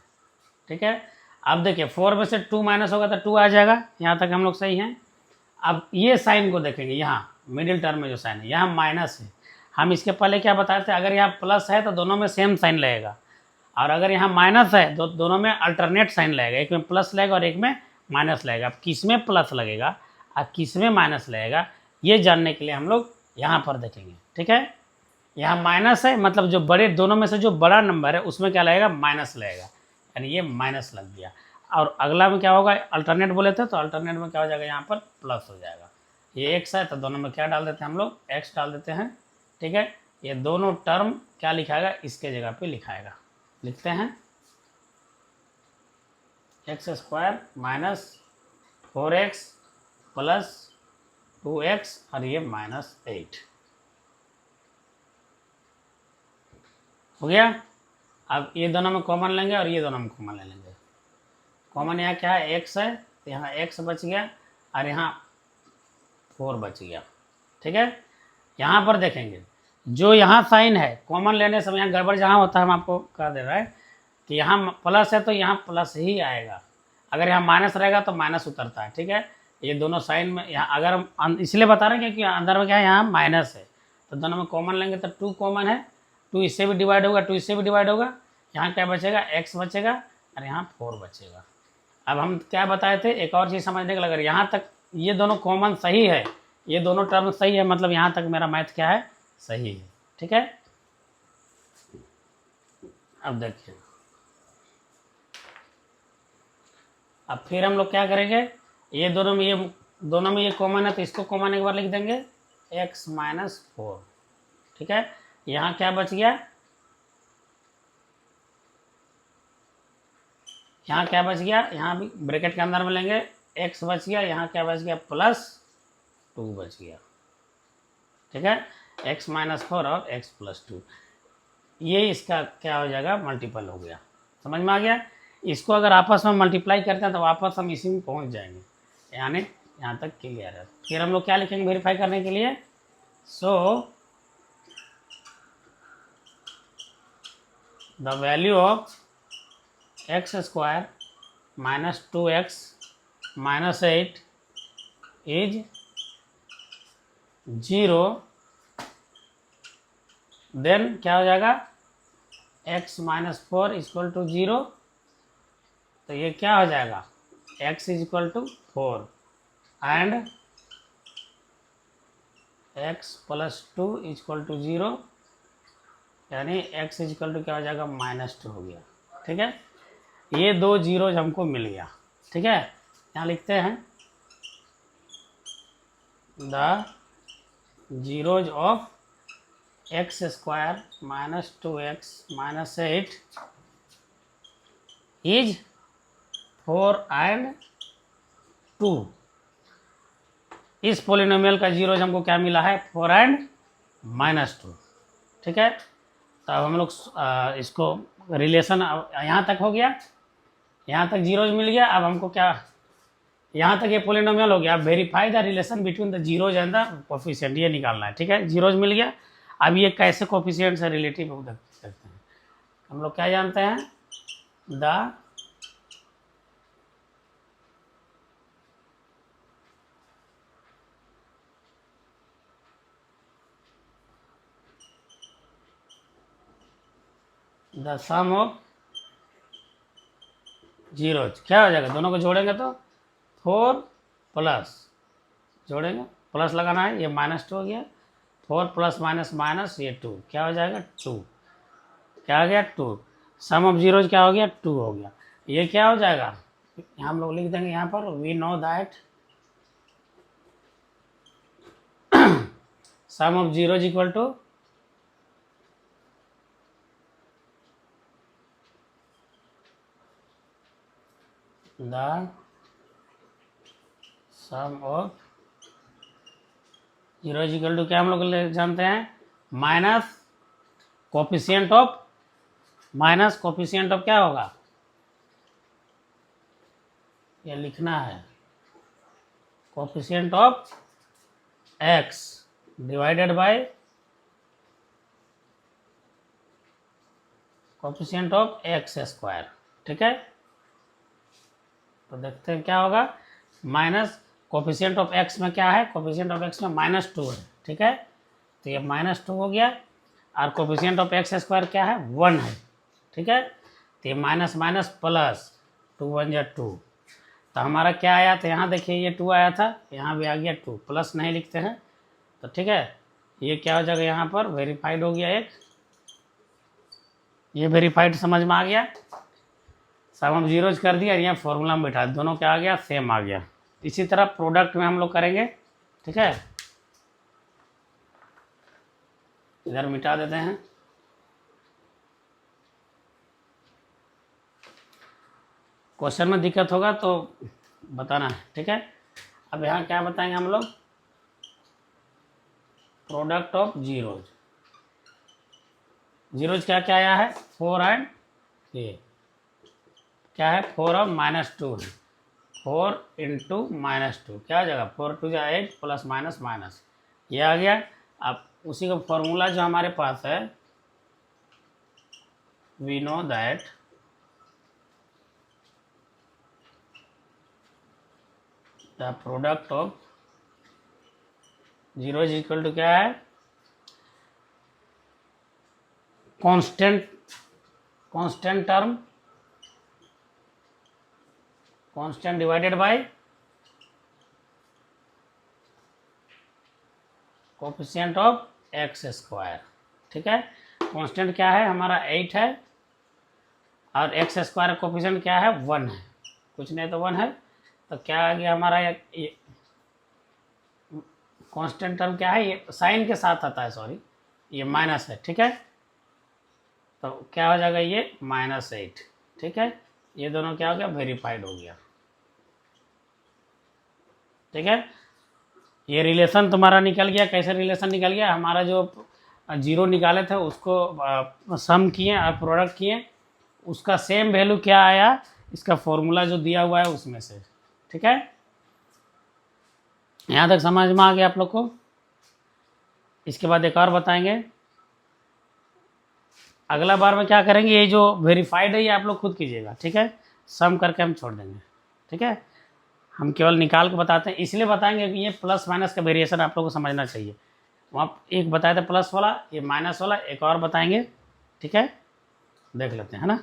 ठीक है। अब देखिए 4 में से 2 माइनस होगा तो 2 आ जाएगा। यहाँ तक हम लोग सही हैं। अब ये साइन को देखेंगे, यहाँ मिडिल टर्म में जो साइन है, यहाँ माइनस है। हम इसके पहले क्या बताए थे, अगर यहाँ प्लस है तो दोनों में सेम साइन लगेगा, और अगर यहाँ माइनस है तो दोनों में अल्टरनेट साइन लगेगा, एक में प्लस लगेगा और एक में माइनस लगेगा। अब किस में प्लस लगेगा और किस में माइनस लगेगा, ये जानने के लिए हम लोग यहाँ पर देखेंगे, ठीक है। यहाँ माइनस है, मतलब जो बड़े दोनों में से जो बड़ा नंबर है उसमें क्या लगेगा, माइनस लगेगा, यानी ये माइनस लग गया। और अगला में क्या होगा, अल्टरनेट बोले थे तो अल्टरनेट में क्या हो जाएगा, यहाँ पर प्लस हो जाएगा। ये एक्स है तो दोनों में क्या डाल देते हैं हम लोग, एक्स डाल देते हैं, ठीक है। ये दोनों टर्म क्या लिखाएगा, इसके जगह पे लिखाएगा। लिखते हैं x square minus 4x plus 2x और ये माइनस 8 हो गया। अब ये दोनों में कॉमन लेंगे और ये दोनों में कॉमन ले लेंगे। कॉमन यहाँ क्या है, x है तो यहाँ x बच गया और यहाँ 4 बच गया, ठीक है। यहाँ पर देखेंगे जो यहाँ साइन है, कॉमन लेने से यहाँ गड़बड़ जहाँ होता है हम आपको कह दे रहा है कि यहाँ प्लस है तो यहाँ प्लस ही आएगा, अगर यहाँ माइनस रहेगा तो माइनस उतरता है, ठीक है। ये दोनों साइन में यहाँ अगर हम इसलिए बता रहे हैं क्योंकि अंदर में क्या है, यहाँ माइनस है तो दोनों में कॉमन लेंगे तो 2 कॉमन है, 2 इससे भी डिवाइड होगा, 2 इससे भी डिवाइड होगा। यहाँ क्या बचेगा, x बचेगा और यहाँ 4 बचेगा। अब हम क्या बताए थे, एक और चीज़ समझने के लिए, अगर यहाँ तक ये दोनों कॉमन सही है, ये दोनों टर्म सही है, मतलब यहाँ तक मेरा मैथ क्या है, सही है, ठीक है। अब देखिए, अब फिर हम लोग क्या करेंगे, ये दोनों में ये कॉमन है तो इसको कॉमन एक बार लिख देंगे, x माइनस 4, ठीक है। यहाँ क्या बच गया, यहाँ क्या बच गया, यहाँ भी ब्रैकेट के अंदर में लेंगे, x बच गया, यहाँ क्या बच गया, प्लस 2 बच गया, ठीक है। x माइनस 4 और x प्लस 2। ये इसका क्या हो जाएगा, मल्टीपल हो गया। समझ में आ गया। इसको अगर आपस में मल्टीप्लाई करते हैं तो वापस हम इसी में पहुंच जाएंगे, यानी यहाँ तक क्लियर है। फिर हम लोग क्या लिखेंगे वेरीफाई करने के लिए, so the value of x square minus 2x minus 8 is 0, then क्या हो जाएगा, x माइनस 4 इक्वल टू 0। तो ये क्या हो जाएगा, x is equal to 4 and x plus 2 equal to 0, यानी x इज इक्वल टू क्या हो जाएगा, -2 हो गया। ठीक है, ये दो जीरोज हमको मिल गया। ठीक है, यहाँ लिखते हैं the zeros of x square minus 2x minus 8 is 4 and 2। इस पोलिनोमियल का जीरोज हमको क्या मिला है, 4 एंड -2। ठीक है, तो अब हम लोग इसको रिलेशन यहाँ तक हो गया, यहाँ तक जीरोज मिल गया। अब हमको क्या, यहाँ तक ये पोलिनोमियल हो गया। अब verify the relation between the zeros and the coefficient, ये निकालना है। ठीक है, जीरोज मिल गया। अब ये कैसे कोफिशिएंट से रिलेटिव देखते हैं। हम लोग क्या जानते हैं, द सम ऑफ जीरोज क्या हो जाएगा, दोनों को जोड़ेंगे तो 4 प्लस, जोड़ेंगे प्लस लगाना है, ये -2 हो गया। 4 प्लस माइनस माइनस, ये 2 क्या हो जाएगा, 2 क्या हो गया, 2। सम ऑफ जीरोज क्या हो गया, 2 हो गया। ये क्या हो जाएगा, यहाँ हम लोग लिख देंगे यहाँ पर, we know that sum of zeros equal to the sum of zeros equal to क्या हम लोग जानते हैं, माइनस कोफिशिएंट ऑफ क्या होगा, ये लिखना है, coefficient of x divided by coefficient of x square. ठीक है, तो देखते हैं क्या होगा, माइनस कोफिशिएंट ऑफ x में क्या है, कोफिशिएंट ऑफ x में -2 है। ठीक है, तो ये -2 हो गया, और कोफिशिएंट ऑफ एक्स स्क्वायर क्या है, 1 है। ठीक है, तो ये माइनस माइनस प्लस, 2 1 जा 2, तो हमारा क्या आया था, यहाँ देखिए ये 2 आया था, यहाँ भी आ गया 2, प्लस नहीं लिखते हैं। तो ठीक है, ये क्या हो जाएगा, यहाँ पर वेरीफाइड हो गया एक, ये वेरीफाइड समझ में आ गया। सब हम जीरोज कर दिया, यहाँ फॉर्मूला में बैठा, दोनों क्या आ गया, सेम आ गया। इसी तरह प्रोडक्ट में हम लोग करेंगे। ठीक है, इधर मिटा देते हैं। क्वेश्चन में दिक्कत होगा तो बताना है। ठीक है, अब यहाँ क्या बताएंगे हम लोग, प्रोडक्ट ऑफ जीरोज। जीरोज क्या क्या आया है, 4 एंड ये क्या है, 4 और -2 है, 4 इंटू -2 क्या हो जाएगा, 4 2 जा 8 प्लस माइनस माइनस, ये आ गया। अब उसी का फॉर्मूला जो हमारे पास है, we know that the product of zero is equal to क्या है, constant term, constant divided by coefficient of x square. ठीक है, कांस्टेंट क्या है हमारा 8 है, और एक्स स्क्वायर कोफिशिएंट क्या है, 1 है, कुछ नहीं तो 1 है। तो क्या आ गया हमारा, ये कांस्टेंट टर्म क्या है, ये साइन के साथ आता है, सॉरी ये माइनस है। ठीक है, तो क्या हो जाएगा, ये -8। ठीक है, ये दोनों क्या हो गया, वेरीफाइड हो गया। ठीक है, ये रिलेशन तुम्हारा निकल गया। कैसे रिलेशन निकल गया, हमारा जो जीरो निकाले थे उसको सम किए और प्रोडक्ट किए, उसका सेम वैल्यू क्या आया, इसका फॉर्मूला जो दिया हुआ है उसमें से। ठीक है, यहाँ तक समझ में आ गया आप लोग को। इसके बाद एक और बताएंगे, अगला बार में क्या करेंगे, ये जो वेरीफाइड है ये आप लोग खुद कीजिएगा। ठीक है, सम करके हम छोड़ देंगे। ठीक है, हम केवल निकाल के बताते हैं, इसलिए बताएंगे कि ये प्लस माइनस का वेरिएशन आप लोग को समझना चाहिए। वहाँ एक बताया था प्लस वाला, ये माइनस वाला, एक और बताएंगे। ठीक है, देख लेते हैं, है ना।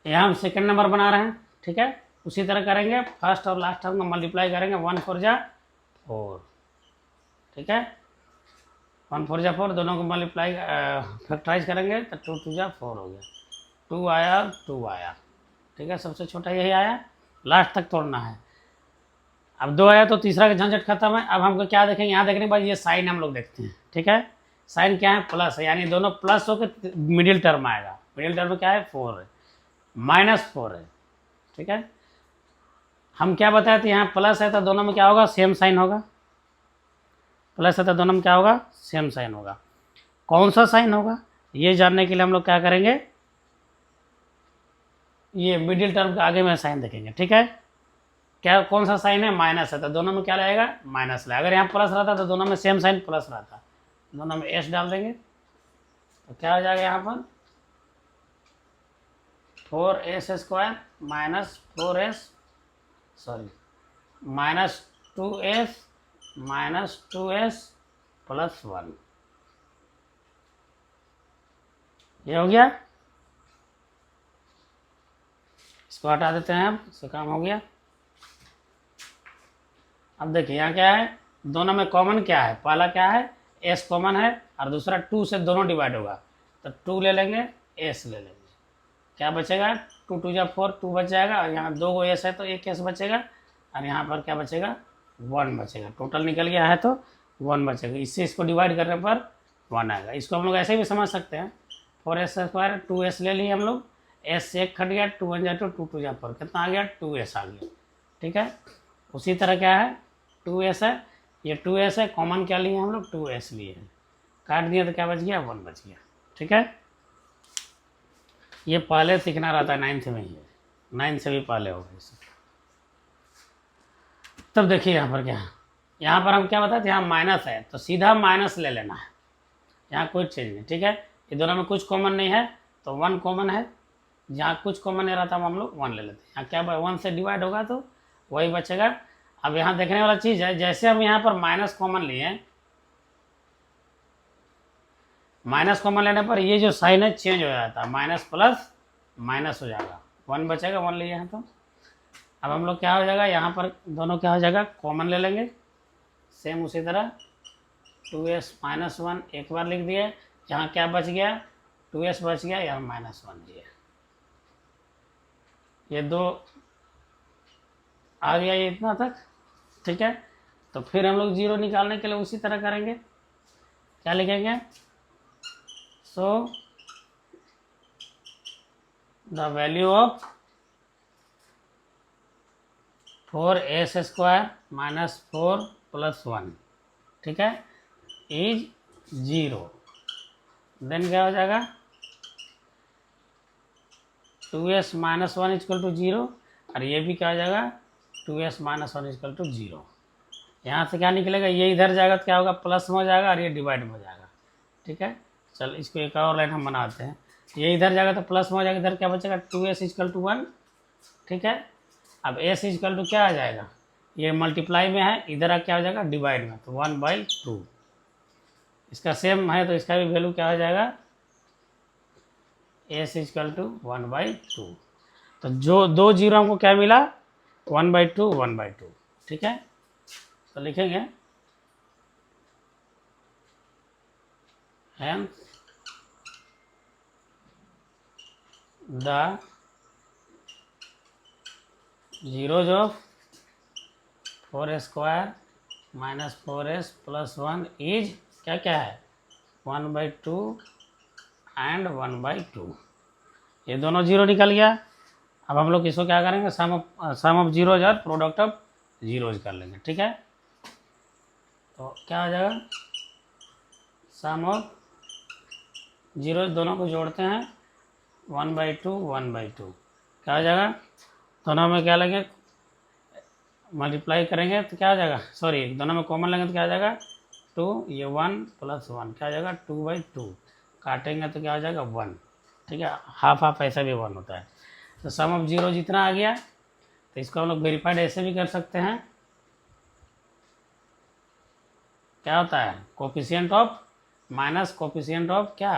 यहाँ हम सेकंड नंबर बना रहे हैं। ठीक है, उसी तरह करेंगे, फर्स्ट और लास्ट टर्म को मल्टीप्लाई करेंगे, 1 4 जा 4। ठीक है, 1 4 जा 4, दोनों को मल्टीप्लाई फैक्टराइज करेंगे तो 2 2 जा 4 हो गया, 2 आया 2 आया। ठीक है, सबसे छोटा यही आया, लास्ट तक तोड़ना है। अब 2 आया तो तीसरा का झंझट खत्म है। अब हमको क्या देखेंगे, यहाँ देखने के बाद ये साइन हम लोग देखते हैं। ठीक है, साइन क्या है, प्लस है, यानी दोनों प्लस होकर मिडिल टर्म आएगा। मिडिल टर्म में क्या है, 4 है, -4 है। ठीक है, हम क्या बताए थे, यहाँ प्लस है तो दोनों में क्या होगा, सेम साइन होगा। प्लस है तो दोनों में क्या होगा, सेम साइन होगा। कौन सा साइन होगा ये जानने के लिए हम लोग क्या करेंगे, ये मिडिल टर्म के आगे में साइन देखेंगे। ठीक है, क्या कौन सा साइन है, माइनस है तो दोनों में क्या लगेगा, माइनस लगेगा। अगर यहाँ प्लस रहता तो दोनों में सेम साइन प्लस रहता, दोनों में एस डाल देंगे तो क्या हो जाएगा, यहाँ पर 4s² -2s + 1, ये हो गया। इसको हटा देते हैं, अब इसका काम हो गया। अब देखिए यहाँ क्या है, दोनों में कॉमन क्या है, पहला क्या है, s कॉमन है और दूसरा 2 से दोनों डिवाइड होगा तो 2 ले लेंगे, s ले लेंगे, क्या बचेगा, 2 2 जा 4, 2 बच जाएगा। और यहाँ 2 को s है तो 1 s बचेगा, और यहाँ पर क्या बचेगा, 1 बचेगा। टोटल निकल गया है तो 1 बचेगा। इससे इसको डिवाइड करने पर 1 आएगा। इसको हम लोग ऐसे भी समझ सकते हैं, 4s², 2s ले लिए हम लोग, s से 1 कट गया, 2 1 जा 2, 2 2 जा 4, कितना आ गया, 2s आ गया। ठीक है, उसी तरह क्या है, 2s है, ये 2s है, कॉमन क्या लिए हम लोग, 2s लिए हैं, काट दिया तो क्या बच गया, 1 बच गया। ठीक है, ये पहले सीखना रहता है, 9th में ही है, 9th से भी पहले होगा इसे। तब देखिए यहाँ पर क्या है, यहाँ पर हम क्या बताते, यहाँ माइनस है तो सीधा माइनस ले लेना है, यहाँ कोई चीज़ नहीं। ठीक है, ये दोनों में कुछ कॉमन नहीं है तो 1 कॉमन है, जहाँ कुछ कॉमन नहीं रहता हम लोग 1 ले लेते हैं। यहाँ क्या 1 से डिवाइड होगा तो वही बचेगा। अब यहाँ देखने वाला चीज़ है, जैसे हम यहाँ पर माइनस कॉमन लिए, माइनस कॉमन लेने पर ये जो साइन है चेंज हो जाता है, माइनस प्लस माइनस हो जाएगा, 1 बचेगा, 1 लिए हैं तो। अब हम लोग क्या हो जाएगा, यहाँ पर दोनों क्या हो जाएगा, कॉमन ले लेंगे, सेम उसी तरह 2s - 1 एक बार लिख दिए, यहाँ क्या बच गया, 2s बच गया, यहाँ -1 दिया, ये 2 आ गया, ये इतना तक। ठीक है, तो फिर हम लोग 0 निकालने के लिए उसी तरह करेंगे, क्या लिखेंगे, सो द वैल्यू ऑफ 4s² - 4 + 1, ठीक है, इज 0। देन क्या हो जाएगा, 2s - 1 = 0, और ये भी क्या हो जाएगा, 2s - 1 = 0। यहाँ से क्या निकलेगा, ये इधर जाएगा तो क्या होगा, प्लस में हो जाएगा और ये डिवाइड में हो जाएगा। ठीक है, चल इसको एक और लाइन हम बनाते हैं, ये इधर जाएगा तो प्लस में हो जाएगा, इधर क्या बचेगा, 2s = 1। ठीक है, अब s = क्या आ जाएगा, ये मल्टीप्लाई में है, इधर क्या हो जाएगा, डिवाइड में, तो 1/2। इसका सेम है तो इसका भी वैल्यू क्या हो जाएगा, s = 1/2। तो जो 2 जीरो हमको क्या मिला, 1/2 1/2। ठीक है, तो लिखेंगे hence the zeros of 4s² - 4s + 1 is क्या क्या है, 1/2 एंड 1/2। ये दोनों जीरो निकल गया। अब हम लोग इसको क्या करेंगे, सम ऑफ जीरोज और प्रोडक्ट ऑफ जीरोज कर लेंगे। ठीक है, तो क्या हो जाएगा, सम ऑफ जीरो दोनों को जोड़ते हैं 1/2 1/2, क्या हो जाएगा, दोनों में क्या लेंगे मल्टीप्लाई करेंगे तो क्या हो जाएगा, सॉरी दोनों में कॉमन लेंगे तो क्या हो जाएगा 2, ये 1 + 1 क्या हो जाएगा 2/2, काटेंगे तो क्या हो जाएगा 1, ठीक है, हाफ हाफ ऐसा भी 1 होता है। तो सम ऑफ जीरो जितना आ गया तो इसको हम लोग वेरीफाइड ऐसे भी कर सकते हैं, क्या होता है coefficient of minus coefficient of क्या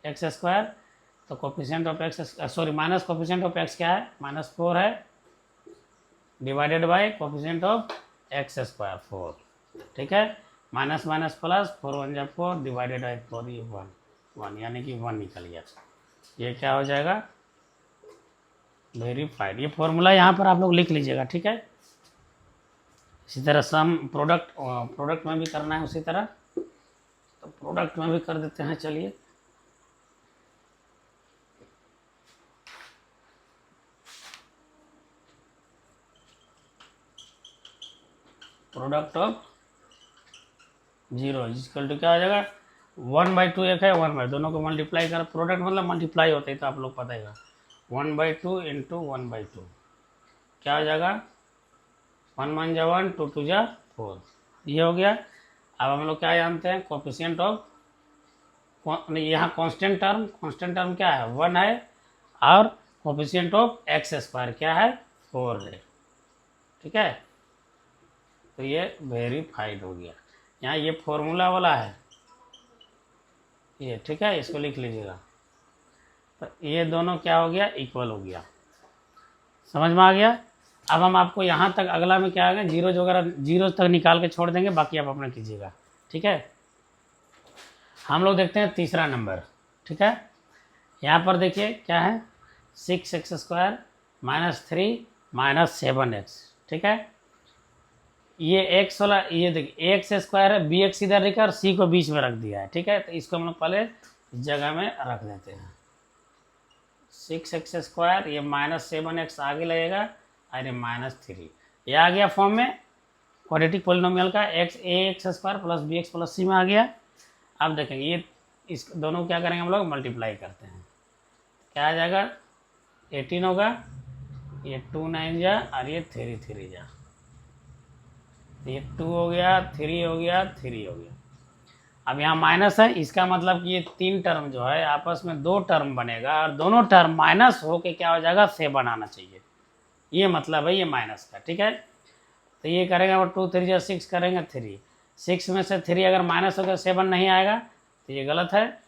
x², तो coefficient of x, sorry minus coefficient of x क्या है -4 है, divided by coefficient of x² 4, ठीक है, माइनस माइनस प्लस 4 1 जा 4 डिवाइडेड बाई 4, ये 1 यानी कि 1 निकल गया, ये क्या हो जाएगा वेरीफाइड। ये फॉर्मूला यहाँ पर आप लोग लिख लीजिएगा, ठीक है। इसी तरह सम प्रोडक्ट में भी करना है उसी तरह, तो प्रोडक्ट में भी कर देते हैं, चलिए product of zero equal to क्या हो जाएगा 1/2, एक है 1/2, दोनों को मल्टीप्लाई कर, प्रोडक्ट मतलब मल्टीप्लाई होता है तो आप लोग पता ही है, 1/2 इंटू 1/2 क्या हो जाएगा 1 1 जा 1 2 2 जा 4, ये हो गया। अब हम लोग क्या जानते हैं कोफिशिएंट ऑफ, यहाँ कांस्टेंट टर्म क्या है 1 है, और कोफिशिएंट ऑफ x² क्या है 4 है, ठीक है, तो ये वेरीफाइड हो गया। यहाँ ये फॉर्मूला वाला है ये, ठीक है, इसको लिख लीजिएगा, तो ये दोनों क्या हो गया इक्वल हो गया, समझ में आ गया। अब हम आपको यहाँ तक अगला में क्या आ गया जीरोज वगैरह, जीरोज तक निकाल के छोड़ देंगे, बाकी आप अपना कीजिएगा, ठीक है। हम लोग देखते हैं तीसरा नंबर, ठीक है, यहाँ पर देखिए क्या है 6x² -3 -7x, ठीक है, ये x वाला, ये देखिए x² है, bx इधर रखा और c को बीच में रख दिया है, ठीक है, तो इसको हम लोग पहले जगह में रख देते हैं, 6x², ये -7x आगे लगेगा, अरे -3, ये आ गया फॉर्म में क्वाड्रेटिक पोलिनोमियल का ax² + bx + c में आ गया। अब देखेंगे ये इस दोनों क्या करेंगे हम लोग मल्टीप्लाई करते हैं, क्या आ जाएगा 18 होगा, ये 2 9 जा और ये 3 3 जा, ये 2 हो गया 3 हो गया 3 हो गया। अब यहाँ माइनस है, इसका मतलब कि ये 3 टर्म जो है आपस में 2 टर्म बनेगा और दोनों टर्म माइनस हो के क्या हो जाएगा 7 आना चाहिए, ये मतलब है ये माइनस का, ठीक है। तो ये करेंगे और 2 3 जा 6 करेंगे 3, 6 में से 3 अगर माइनस होकर 7 नहीं आएगा तो ये गलत है।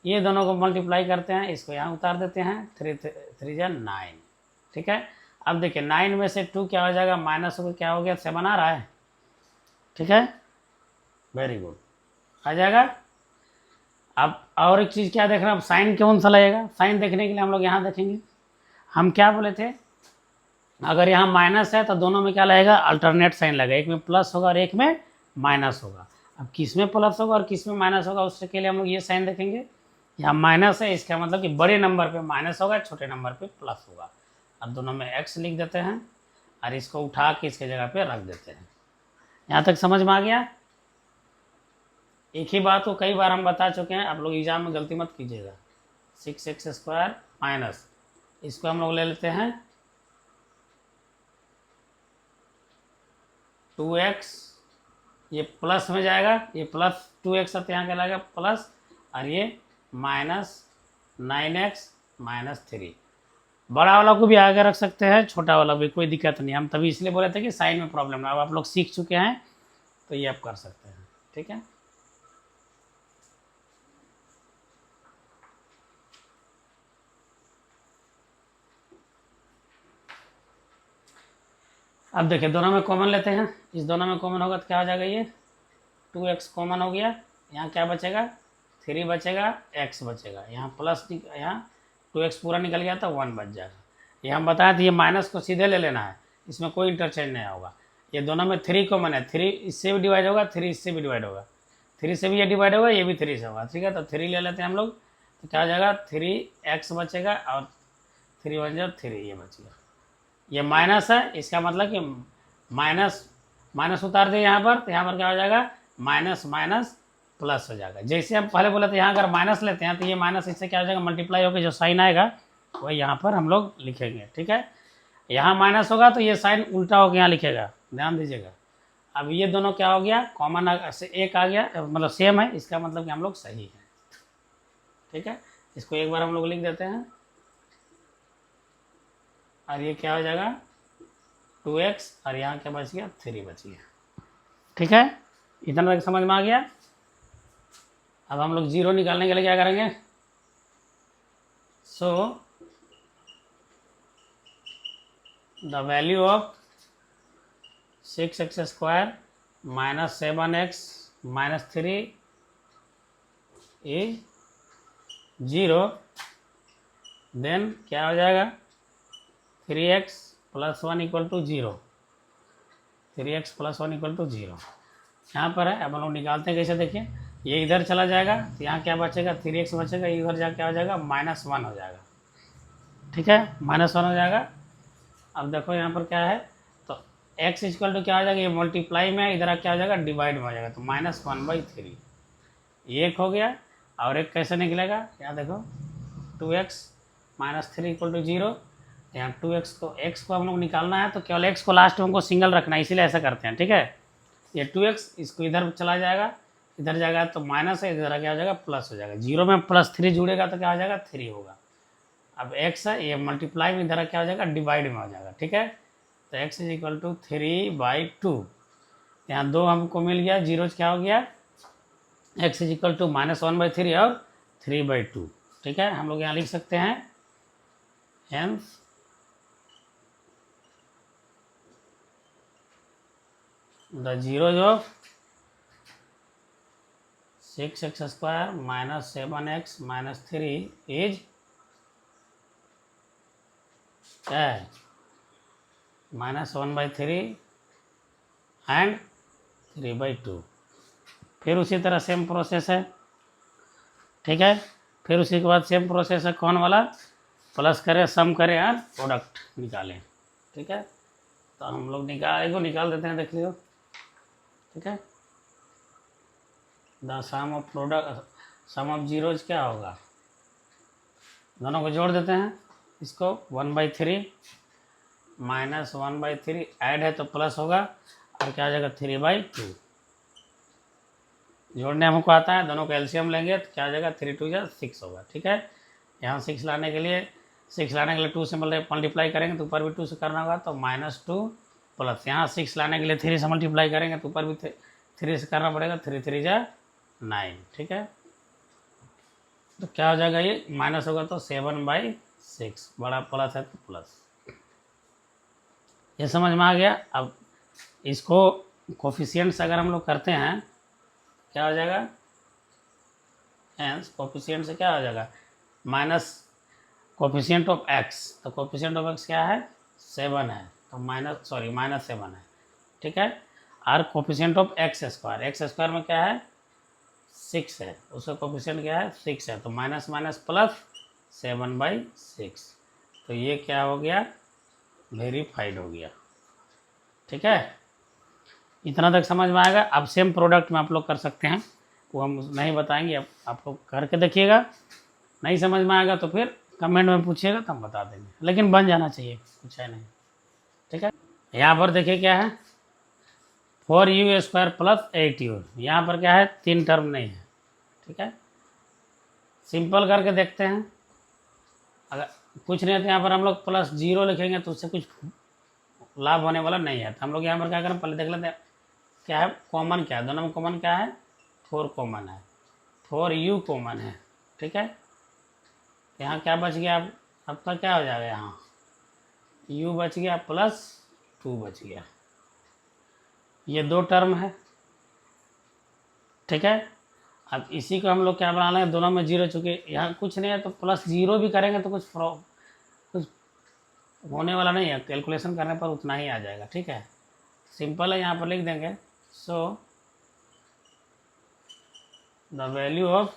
ये दोनों को मल्टीप्लाई करते हैं, इसको यहाँ उतार देते हैं, 3 3 जा 9, ठीक है। अब देखिए 9 में से 2 क्या हो जाएगा माइनस होकर क्या हो गया 7 आ रहा है, ठीक है, वेरी गुड आ जाएगा। अब और एक चीज़ क्या देखना, अब साइन कौन सा लगेगा, साइन देखने के लिए हम लोग यहाँ देखेंगे, हम क्या बोले थे अगर यहाँ माइनस है तो दोनों में क्या लगेगा अल्टरनेट साइन लगेगा, एक में प्लस होगा और एक में माइनस होगा। अब किस में प्लस होगा और किस में माइनस होगा उसके लिए हम लोग ये साइन देखेंगे, यहाँ माइनस है इसका मतलब कि बड़े नंबर पे माइनस होगा, छोटे नंबर पे प्लस होगा। अब दोनों में x लिख देते हैं और इसको उठा के इसके जगह पे रख देते हैं। यहाँ तक समझ में आ गया। एक ही बात को कई बार हम बता चुके हैं, आप लोग एग्जाम में गलती मत कीजिएगा। 6x² माइनस इसको हम लोग ले लेते हैं 2x, ये प्लस में जाएगा, ये प्लस 2x तो यहाँ कहलाएगा प्लस, और ये -9x -3। बड़ा वाला को भी आगे रख सकते हैं, छोटा वाला भी, कोई दिक्कत नहीं। हम तभी इसलिए बोले थे कि साइन में प्रॉब्लम ना, अब आप लोग सीख चुके हैं तो ये आप कर सकते हैं, ठीक है। अब देखिए दोनों में कॉमन लेते हैं, इस दोनों में कॉमन होगा तो क्या हो जाएगा, ये 2x कॉमन हो गया, यहाँ क्या बचेगा 3 बचेगा, x बचेगा, यहाँ प्लस यहाँ 2x पूरा निकल गया तो 1 बच जाएगा। ये हम बताए थे ये माइनस को सीधे ले लेना है, इसमें कोई इंटरचेंज नहीं होगा। ये दोनों में 3 कॉमन है, 3 इससे भी डिवाइड होगा, 3 इससे भी डिवाइड होगा, 3 से भी ये डिवाइड होगा, ये भी 3 से होगा, ठीक है। तो 3 ले लेते हैं हम लोग, तो क्या हो जाएगा 3x बचेगा और 3 1 जा 3 ये बचेगा। ये माइनस है, इसका मतलब कि माइनस माइनस उतार दे यहाँ पर, तो यहाँ पर क्या हो जाएगा माइनस माइनस प्लस हो जाएगा। जैसे हम पहले बोले थे यहाँ अगर माइनस लेते हैं तो ये माइनस इससे क्या हो जाएगा, मल्टीप्लाई होकर जो साइन आएगा वही यहाँ पर हम लोग लिखेंगे। ठीक है, यहाँ माइनस होगा तो ये साइन उल्टा होकर यहाँ लिखेगा, ध्यान दीजिएगा। अब ये दोनों क्या हो गया, कॉमन एक आ गया, मतलब सेम है, इसका मतलब कि हम लोग सही है। ठीक है, इसको एक बार हम लोग लिख देते हैं और ये क्या हो जाएगा 2x और यहाँ क्या बच गया 3 बच गया। ठीक है, इतना तक समझ में आ गया। अब हम लोग जीरो निकालने के लिए क्या करेंगे, so the value of 6x square minus 7x minus 3 is 0, then क्या हो जाएगा 3x plus 1 equal to 0, 3x plus 1 equal to 0 यहाँ पर है। अब हम लोग निकालते हैं कैसे, देखिए ये इधर चला जाएगा तो यहाँ क्या बचेगा 3x बचेगा, इधर जा क्या हो जाएगा -1 हो जाएगा। ठीक है, -1 हो जाएगा। अब देखो यहाँ पर क्या है, तो x इक्वल टू क्या हो जाएगा, ये मल्टीप्लाई में इधर क्या हो जाएगा डिवाइड में हो जाएगा, तो -1/3 ये एक हो गया। और एक कैसे निकलेगा, यहाँ देखो 2x माइनस 3 इक्वल टू 0, यहाँ 2x को x को हम लोग निकालना है तो केवल x को लास्ट में हमको सिंगल रखना है, इसीलिए ऐसा करते हैं। ठीक है, ये 2x इसको इधर चला जाएगा, इधर जाएगा तो माइनस है, इधर क्या हो जाएगा प्लस हो जाएगा, 0 में +3 जुड़ेगा तो क्या हो जाएगा 3 होगा। अब x है ये मल्टीप्लाई में इधर क्या हो जाएगा डिवाइड में हो जाएगा। ठीक है, तो x इक्वल टू 3/2, यहाँ 2 हमको मिल गया, 0 क्या हो गया, x इक्वल टू -1/3 और 3/2। ठीक है, हम लोग यहाँ लिख सकते हैं hence the zeros of 6x square minus 7x minus 3 is क्या है -1/3 एंड 3/2। फिर उसी तरह सेम प्रोसेस है। ठीक है, फिर उसी के बाद सेम प्रोसेस है, कौन वाला, प्लस करें सम करें और प्रोडक्ट निकालें। ठीक है, तो हम लोग निकाल देते हैं, देख लियो। ठीक है, the sum of product sum of zeros क्या होगा, दोनों को जोड़ देते हैं, इसको 1/3 माइनस 1/3 ऐड है तो प्लस होगा और क्या आ जाएगा 3/2। जोड़ने हमको आता है, दोनों को एलसीएम लेंगे तो क्या आ जाएगा 3 2 जा 6 होगा। ठीक है, यहाँ 6 लाने के लिए 2 से मल्टीप्लाई करेंगे तो ऊपर भी 2 से करना होगा, तो -2 प्लस यहाँ 6 लाने के लिए 3 से मल्टीप्लाई करेंगे तो ऊपर भी 3 से करना पड़ेगा, 3 3 जा 9। ठीक है, तो क्या हो जाएगा, ये माइनस होगा तो 7/6, बड़ा प्लस है तो प्लस। ये समझ में आ गया। अब इसको कोफिशिएंट्स अगर हम लोग करते हैं क्या हो जाएगा, हेंस कोफिशिएंट से क्या हो जाएगा माइनस कोफिशिएंट ऑफ x, तो कोफिशिएंट ऑफ x क्या है 7 है, तो -7 है। ठीक है, और कोफिशिएंट ऑफ x स्क्वायर में क्या है 6 है, उसका कोफिशिएंट क्या है 6 है, तो माइनस माइनस प्लस 7/6, तो ये क्या हो गया वेरीफाइड हो गया। ठीक है, इतना तक समझ में आएगा। अब सेम प्रोडक्ट में आप लोग कर सकते हैं, वो हम नहीं बताएंगे, अब आप लोग करके देखिएगा। नहीं समझ में आएगा तो फिर कमेंट में पूछिएगा तो हम बता देंगे, लेकिन बन जाना चाहिए, कुछ है नहीं। ठीक है, यहाँ पर देखिए क्या है 4u² प्लस 8u, यहाँ पर क्या है 3 टर्म नहीं है। ठीक है, सिंपल करके देखते हैं, अगर कुछ नहीं है तो यहाँ पर हम लोग +0 लिखेंगे तो उससे कुछ लाभ होने वाला नहीं है। तो हम लोग यहाँ पर क्या करें, पहले देख लेते हैं क्या है कॉमन, क्या है दोनों में कॉमन क्या है 4 कॉमन है, 4u कॉमन है। ठीक है, यहाँ क्या बच गया, अब आपका क्या हो जाएगा, यहाँ u बच गया +2 बच गया, ये 2 टर्म है। ठीक है, अब इसी को हम लोग क्या बना लेंगे, दोनों में 0, चूँकि यहाँ कुछ नहीं है तो +0 भी करेंगे तो कुछ होने वाला नहीं है, कैलकुलेशन करने पर उतना ही आ जाएगा। ठीक है, सिंपल है, यहाँ पर लिख देंगे so the value of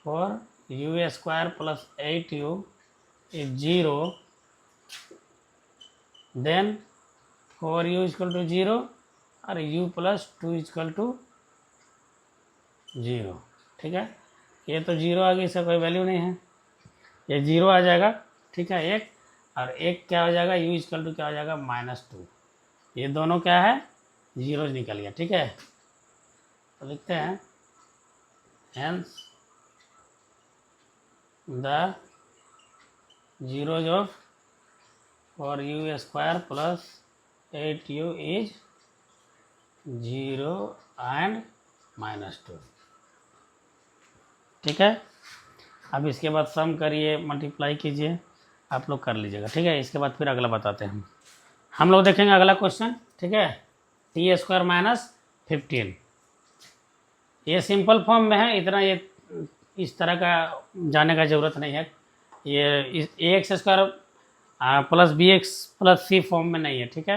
4u² plus 8u is 0, then 4u = 0 और u प्लस 2 इक्वल टू 0। ठीक है, ये तो 0 आ गई, इसका कोई वैल्यू नहीं है, ये 0 आ जाएगा। ठीक है, एक और एक क्या हो जाएगा, u इक्वल टू क्या हो जाएगा -2। ये दोनों क्या है, जीरोज निकल गया। ठीक है, तो लिखते हैं hence the zeros of for u square plus 8u is 0 and -2। ठीक है, अब इसके बाद सम करिए, मल्टीप्लाई कीजिए, आप लोग कर लीजिएगा। ठीक है, इसके बाद फिर अगला बताते हैं हम लोग देखेंगे अगला क्वेश्चन। ठीक है, टी स्क्वायर -15, ये सिंपल फॉर्म में है, इतना ये इस तरह का जाने का ज़रूरत नहीं है। ये a x square plus b x plus c form में नहीं है। ठीक है,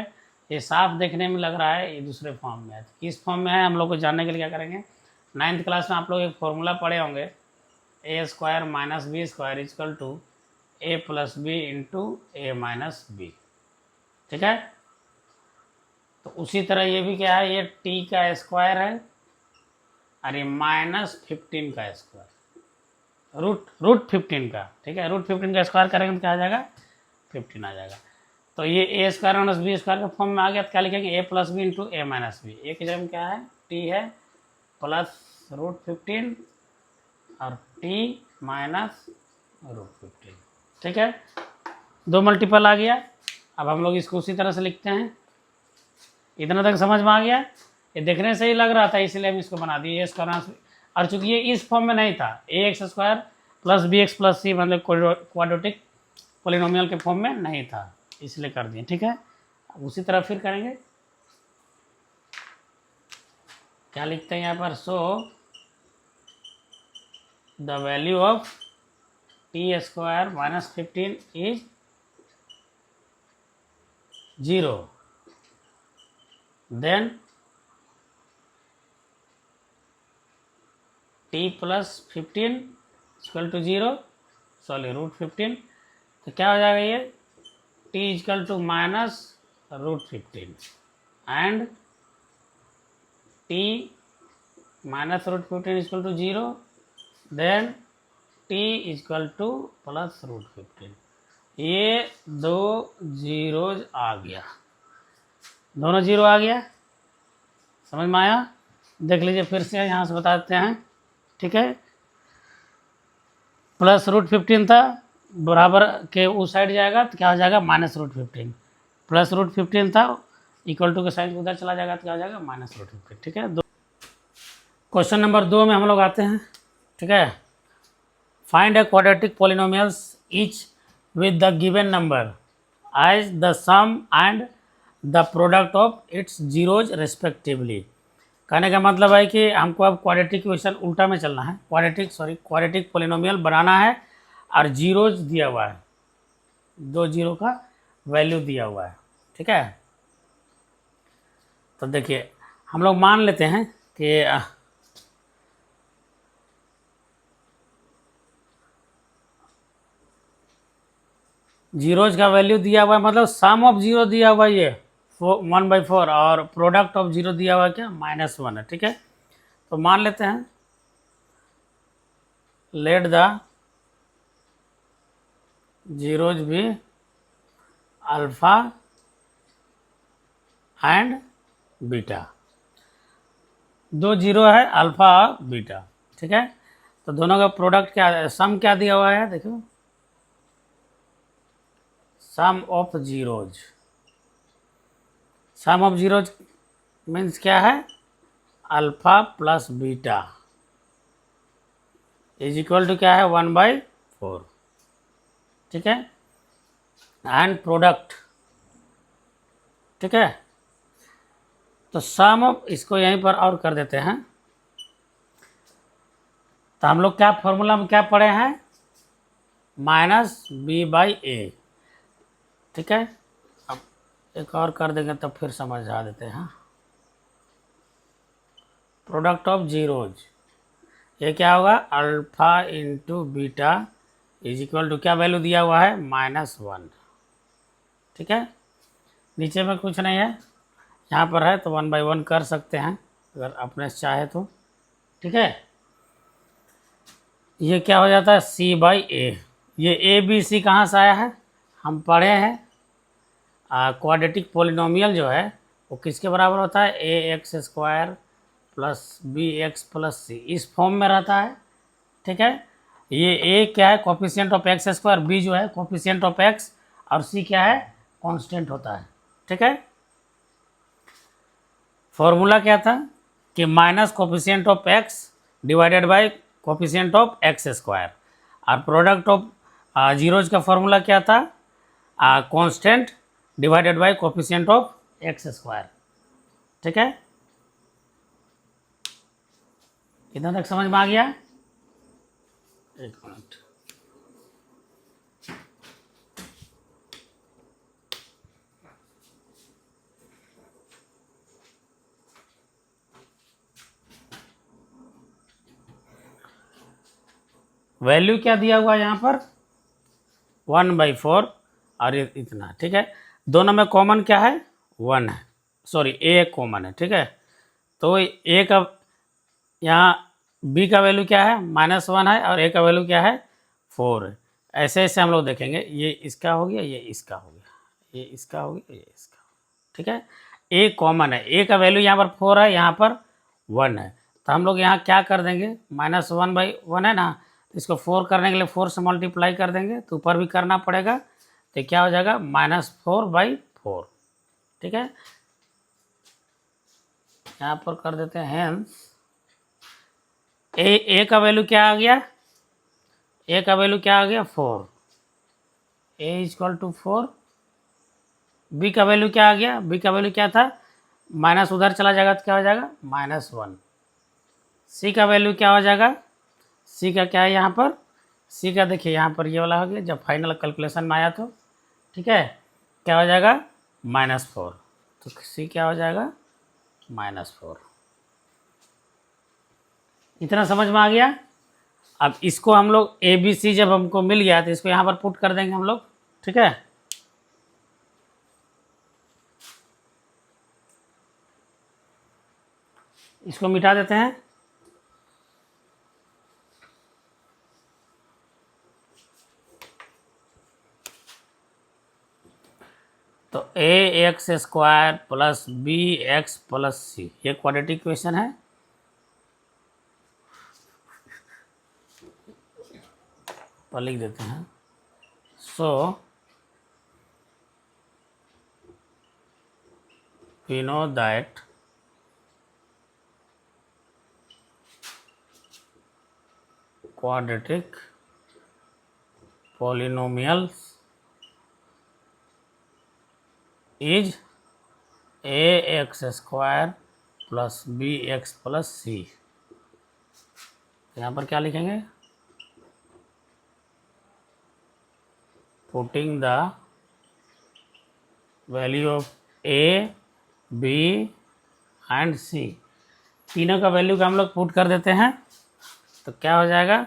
ये साफ देखने में लग रहा है ये दूसरे फॉर्म में है। किस फॉर्म में है हम लोग को जानने के लिए क्या करेंगे, 9th क्लास में आप लोग एक फॉर्मूला पढ़े होंगे, a square minus b square equal to a plus b into a minus b. ठीक है, तो उसी तरह ये भी क्या है, ये टी का स्क्वायर है और ये -15 का स्क्वायर, रूट 15 का। ठीक है, रूट 15 का स्क्वायर करेंगे तो क्या आ जाएगा, 15 आ जाएगा। तो ये ए स्क्वायर माइनस बी स्क्वायर के फॉर्म में आ गया, तो क्या लिखेंगे, ए plus b into a minus B. ए की जगह में क्या है, टी है प्लस √15 और टी माइनस √15। ठीक है, दो मल्टीपल आ गया। अब हम लोग इसको उसी तरह से लिखते हैं। इतना तक समझ में आ गया, ये देखने से ही लग रहा था इसलिए हम इसको बना दिए ए स्क्वायर, और चूंकि ये इस फॉर्म में नहीं था, a x square plus b x plus c मतलब क्वाड्रेटिक पॉलिनोमियल के फॉर्म में नहीं था, इसलिए कर दिए। ठीक है, अब उसी तरह फिर करेंगे, क्या लिखते हैं यहाँ पर, so the value of T square -15 is 0, then T plus 15 equal to 0, sorry √15। तो क्या हो जाएगा, ये T equal to minus √15 and T minus √15 equal to 0, then T equal to plus √15। ये दो जीरोज आ गया, दोनों जीरो आ गया, समझ में आया। देख लीजिए फिर से, यहाँ से बताते हैं। ठीक है, प्लस √15 था, बराबर के उस साइड जाएगा तो क्या हो जाएगा, -√15, प्लस √15 था, इक्वल टू के साइड उधर चला जाएगा तो क्या हो जाएगा, -√15। ठीक है, क्वेश्चन नंबर 2 में हम लोग आते हैं। ठीक है, find a quadratic polynomials each with the given number as the sum and the product of its zeros respectively. कहने का मतलब है कि हमको अब क्वाड्रेटिक इक्वेशन उल्टा में चलना है, क्वाड्रेटिक पॉलिनोमियल बनाना है और जीरोज दिया हुआ है, दो जीरो का वैल्यू दिया हुआ है। ठीक है, तो देखिए हम लोग मान लेते हैं कि जीरोज का वैल्यू दिया हुआ है, मतलब सम ऑफ जीरो दिया हुआ है ये 1/4 और प्रोडक्ट ऑफ जीरो दिया हुआ है क्या, -1 है। ठीक है, तो मान लेते हैं, लेट द जीरोज भी अल्फा एंड बीटा, दो जीरो है अल्फा और बीटा। ठीक है, तो दोनों का प्रोडक्ट क्या, सम क्या दिया हुआ है, देखो sum of zeros, sum of zeros means क्या है, alpha plus beta is equal to क्या है, 1/4। ठीक है, एंड प्रोडक्ट। ठीक है, तो सम ऑफ, इसको यहीं पर और कर देते हैं। तो हम लोग क्या फॉर्मूला में क्या पढ़े हैं, -b/a। ठीक है, अब एक और कर देंगे तब फिर समझा देते हैं। प्रोडक्ट ऑफ जीरोज, ये क्या होगा, alpha into beta is equal to क्या वैल्यू दिया हुआ है, -1। ठीक है, नीचे में कुछ नहीं है, यहाँ पर है तो 1/1 कर सकते हैं अगर अपने से चाहे तो, ठीक है। ये क्या हो जाता है C/A। ये ABC कहाँ से आया है, हम पढ़े हैं क्वाड्रेटिक पोलिनोमियल जो है वो किसके बराबर होता है, AX² + BX + C, इस फॉर्म में रहता है, ठीक है। ये A क्या है, कोफिशिएंट ऑफ x², B जो है कोफिशिएंट ऑफ x, और C क्या है, कांस्टेंट होता है, ठीक है। फॉर्मूला क्या था कि minus coefficient of x divided by coefficient of x², और प्रोडक्ट ऑफ जीरोज का फॉर्मूला क्या था, constant divided by coefficient of x², ठीक है। इधर तक समझ में आ गया, एक मिनट। वैल्यू क्या दिया हुआ है यहाँ पर 1/4 और ये इतना, ठीक है। दोनों में कॉमन क्या है 1 है, सॉरी A कॉमन है, ठीक है। तो A का यहाँ B का वैल्यू क्या है -1 है और A का वैल्यू क्या है 4 है। ऐसे ऐसे हम लोग देखेंगे, ये इसका हो गया, ये इसका हो गया, ये इसका हो गया, ये इसका हो गया, ठीक है। A कॉमन है, A का वैल्यू यहाँ पर 4 है, यहाँ पर 1 है, तो हम लोग यहाँ क्या कर देंगे, -1/1 है ना, तो इसको 4 करने के लिए 4 से मल्टीप्लाई कर देंगे, तो ऊपर भी करना पड़ेगा, तो क्या हो जाएगा -4/4, ठीक है। यहाँ पर कर देते हैं हेंस ए का वैल्यू क्या आ गया, A का वैल्यू क्या आ गया 4, A = 4। B का वैल्यू क्या आ गया, B का वैल्यू क्या था, माइनस उधर चला जाएगा तो क्या हो जाएगा -1। C का वैल्यू क्या हो जाएगा, C का क्या है यहाँ पर, C का देखिए यहाँ पर ये वाला हो गया जब फाइनल कैलकुलेशन में आया तो, ठीक है, क्या हो जाएगा -4, तो C क्या हो जाएगा -4। इतना समझ में आ गया। अब इसको हम लोग ABC जब हमको मिल गया तो इसको यहाँ पर पुट कर देंगे हम लोग, ठीक है। इसको मिटा देते हैं, तो AX² + BX + C ये क्वाड्रेटिक इक्वेशन है। तो लिख देते हैं, सो we know that quadratic polynomials is AX² + BX + C। यहाँ पर क्या लिखेंगे, putting the value of A, B and C, तीनों का वैल्यू का हम लोग पुट कर देते हैं, तो क्या हो जाएगा,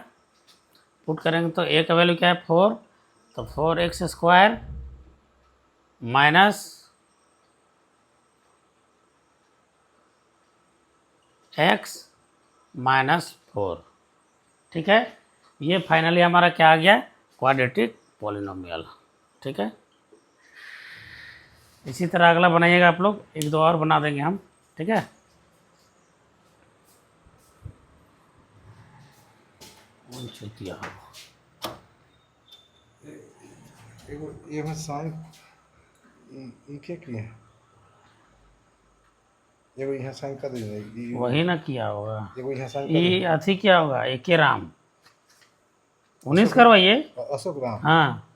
पुट करेंगे तो A का वैल्यू क्या है 4, तो 4x² माइनस x -4, ठीक है। ये फाइनली हमारा क्या आ गया, क्वाड्रेटिक पॉलिनोमियल, ठीक है। इसी तरह अगला बनाइएगा आप लोग, एक दो और बना देंगे हम, ठीक है। ये मैं साइन ये क्या किया है, ये वो यहाँ साइन कर दीजिए, वही ना किया होगा, ये वो यहाँ साइन कर ये अथी क्या होगा, AK राम 19 करवाइए, अशोक राम, हाँ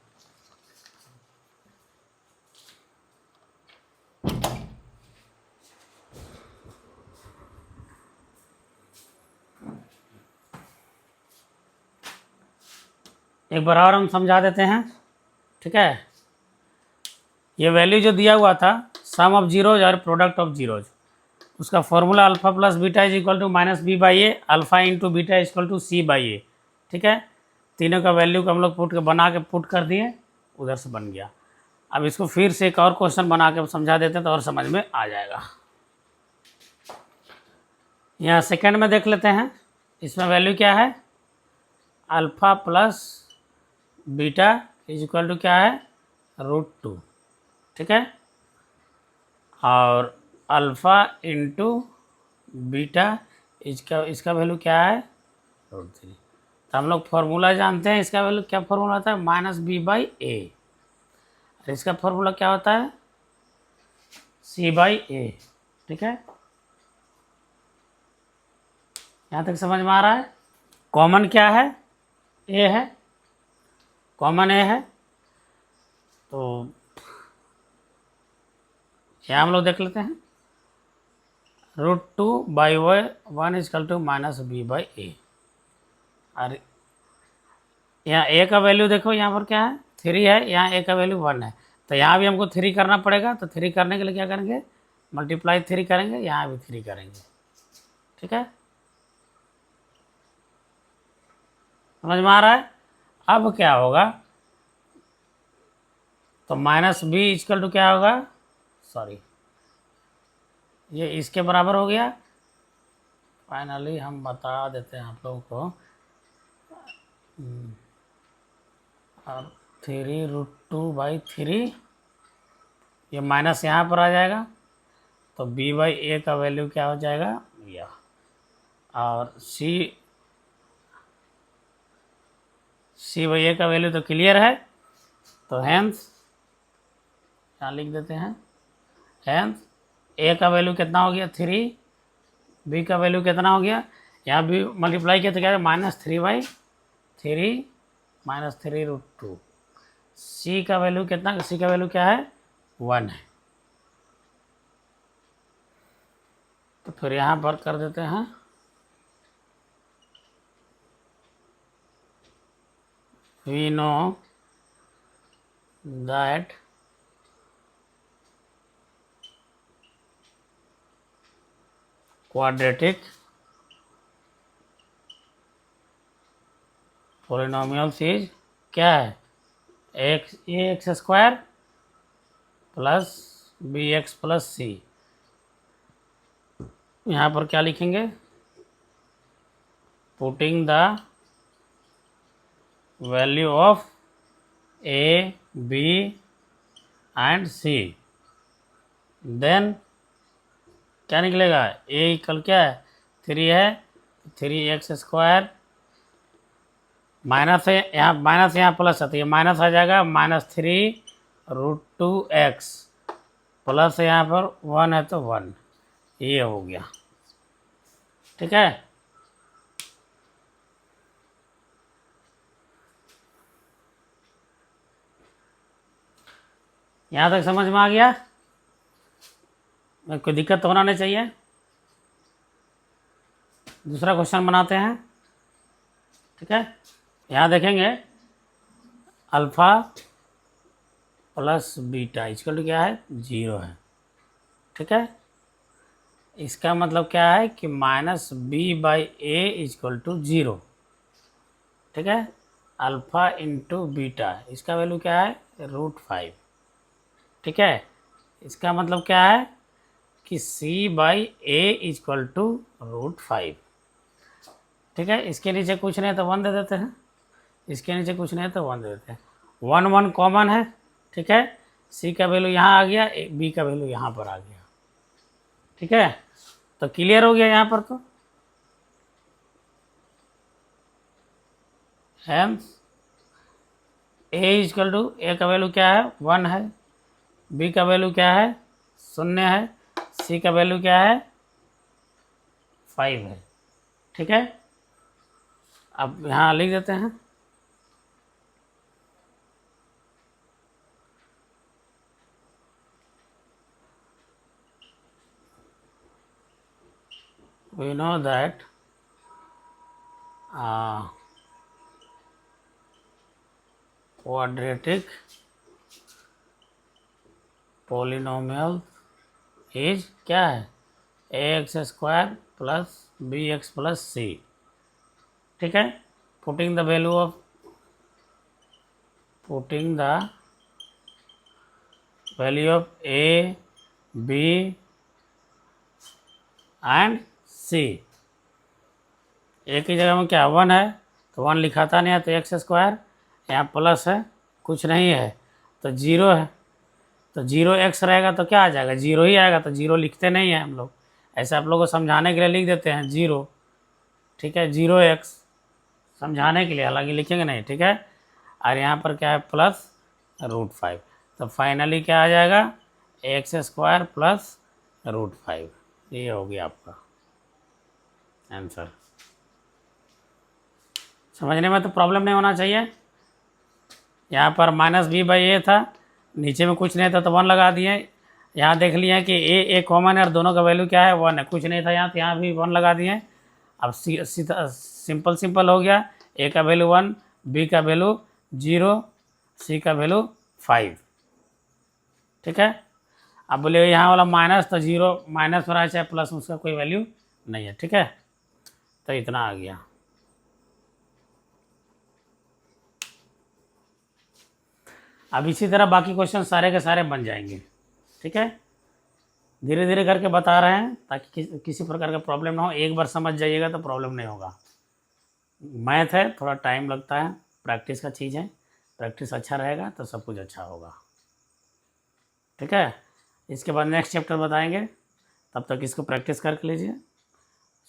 एक बार और हम समझा देते हैं, ठीक है। ये वैल्यू जो दिया हुआ था सम ऑफ जीरोज और प्रोडक्ट ऑफ जीरोज, उसका formula alpha plus beta is equal to -B/A, alpha into beta is equal to C/A, ठीक है। तीनों का वैल्यू को हम लोग पुट कर बना के पुट कर दिए, उधर से बन गया। अब इसको फिर से एक और क्वेश्चन बना के समझा देते हैं तो और समझ में आ जाएगा। यहाँ सेकंड में देख लेते हैं, इसमें वैल्यू क्या है, alpha plus beta is equal to क्या है, √2, ठीक है, और अल्फ़ा इंटू बीटा इसका वैल्यू क्या है, √3। तो हम लोग फॉर्मूला जानते हैं, इसका वैल्यू क्या फॉर्मूला होता है, -b/a, और इसका फॉर्मूला क्या होता है, c/a, ठीक है। यहाँ तक समझ में आ रहा है। कॉमन क्या है, a है, कॉमन a है, तो यहाँ हम लोग देख लेते हैं, √2/1 इजकल टू -b/a, और यहाँ a का वैल्यू देखो, यहाँ पर क्या है, 3 है, यहाँ a का वैल्यू 1 है, तो यहाँ भी हमको 3 करना पड़ेगा, तो 3 करने के लिए क्या करेंगे, मल्टीप्लाई 3 करेंगे, यहाँ भी 3 करेंगे, ठीक है, समझ में आ रहा है। अब क्या होगा, तो -b इजकल टू क्या होगा, सॉरी ये इसके बराबर हो गया, फाइनली हम बता देते हैं आप लोगों को, अब 3√2/3, ये माइनस यहाँ पर आ जाएगा, तो b/a का वैल्यू क्या हो जाएगा, यह, और c/a का वैल्यू तो क्लियर है, तो हेंस यहाँ लिख देते हैं, हेंस a का वैल्यू कितना हो गया, 3, b का वैल्यू कितना हो गया, यहाँ भी मल्टीप्लाई किया तो क्या है, -3/3 -3√2, c का वैल्यू कितना, c का वैल्यू क्या है, 1 है, तो फिर यहाँ पर कर देते हैं, we know that quadratic polynomials is क्या है, ax² plus bx plus c, यहाँ पर क्या लिखेंगे, putting the value of a b and c, then क्या निकलेगा, a इक्वल क्या है, 3 है, 3x² माइनस है, यहाँ प्लस है, तो ये माइनस आ जाएगा, -3√2x प्लस यहाँ पर 1 है तो 1, ये हो गया, ठीक है। यहाँ तक समझ में आ गया, कोई दिक्कत तो होना नहीं चाहिए। दूसरा क्वेश्चन बनाते हैं, ठीक है। यहाँ देखेंगे alpha plus beta equal to क्या है, 0 है, ठीक है। इसका मतलब क्या है कि -b/a इक्वल टू 0, ठीक है। अल्फ़ा इंटू बीटा, इसका वैल्यू क्या है, √5, ठीक है। इसका मतलब क्या है कि c/a इक्वल टू √5, ठीक है। इसके नीचे कुछ नहीं तो 1 दे देते हैं, इसके नीचे कुछ नहीं तो 1 दे देते हैं, 1 1 कॉमन है, ठीक है। c का वैल्यू यहाँ आ गया, b का वैल्यू यहाँ पर आ गया, ठीक है। तो क्लियर हो गया यहाँ पर, तो हेंस a का वैल्यू क्या है, 1 है, b का वैल्यू क्या है, 0 है, c का वैल्यू क्या है, 5 है, ठीक है। अब यहाँ लिख देते हैं, we know that quadratic polynomial is क्या है, ax² plus bx plus c, ठीक है। Putting the value of A B and C. एक ही जगह में क्या 1 है तो 1 लिखा था नहीं है, तो एक्स स्क्वायर, यहाँ प्लस है कुछ नहीं है तो 0 है, तो 0x रहेगा तो क्या आ जाएगा, 0 ही आएगा, तो 0 लिखते नहीं हैं हम लोग, ऐसे आप लोगों को समझाने के लिए लिख देते हैं 0, ठीक है, 0x समझाने के लिए, हालांकि लिखेंगे नहीं, ठीक है। और यहाँ पर क्या है प्लस √5, तो फाइनली क्या आ जाएगा x² प्लस √5, ये हो गया आपका आंसर। समझने में तो प्रॉब्लम नहीं होना चाहिए। यहाँ पर -b/a था, नीचे में कुछ नहीं था तो 1 लगा दिए। यहाँ देख लिया कि a कॉमन है और दोनों का वैल्यू क्या है 1 है, कुछ नहीं था यहाँ, तो यहाँ भी 1 लगा दिए। अब सिंपल हो गया, a का वैल्यू 1, b का वैल्यू 0, c का वैल्यू 5, ठीक है। अब बोले यहाँ वाला माइनस, तो 0 माइनस हो रहा है चाहे प्लस, उसका कोई वैल्यू नहीं है, ठीक है। तो इतना आ गया। अब इसी तरह बाकी क्वेश्चन सारे के सारे बन जाएंगे, ठीक है। धीरे धीरे करके बता रहे हैं ताकि किसी प्रकार का प्रॉब्लम ना हो, एक बार समझ जाइएगा तो प्रॉब्लम नहीं होगा। मैथ है, थोड़ा टाइम लगता है, प्रैक्टिस का चीज़ है, प्रैक्टिस अच्छा रहेगा तो सब कुछ अच्छा होगा, ठीक है। इसके बाद नेक्स्ट चैप्टर बताएंगे, तब तक इसको प्रैक्टिस करके लीजिए।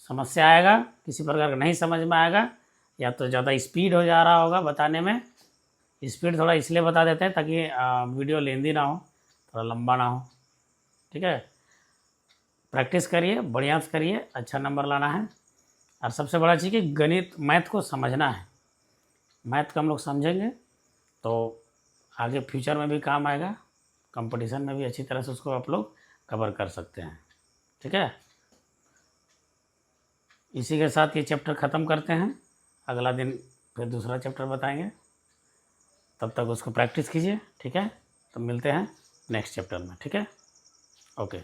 समस्या आएगा, किसी प्रकार का नहीं समझ में आएगा, या तो ज़्यादा स्पीड हो जा रहा होगा बताने में, स्पीड थोड़ा इसलिए बता देते हैं ताकि वीडियो लेंदी ना हो, थोड़ा लंबा ना हो, ठीक है। प्रैक्टिस करिए, बढ़िया से करिए, अच्छा नंबर लाना है। और सबसे बड़ा चीज़ कि गणित मैथ को समझना है, मैथ को हम लोग समझेंगे तो आगे फ्यूचर में भी काम आएगा, कंपटीशन में भी अच्छी तरह से उसको आप लोग कवर कर सकते हैं, ठीक है। इसी के साथ ये चैप्टर ख़त्म करते हैं, अगला दिन फिर दूसरा चैप्टर बताएंगे, तब तक उसको प्रैक्टिस कीजिए, ठीक है। तो मिलते हैं नेक्स्ट चैप्टर में, ठीक है, ओके।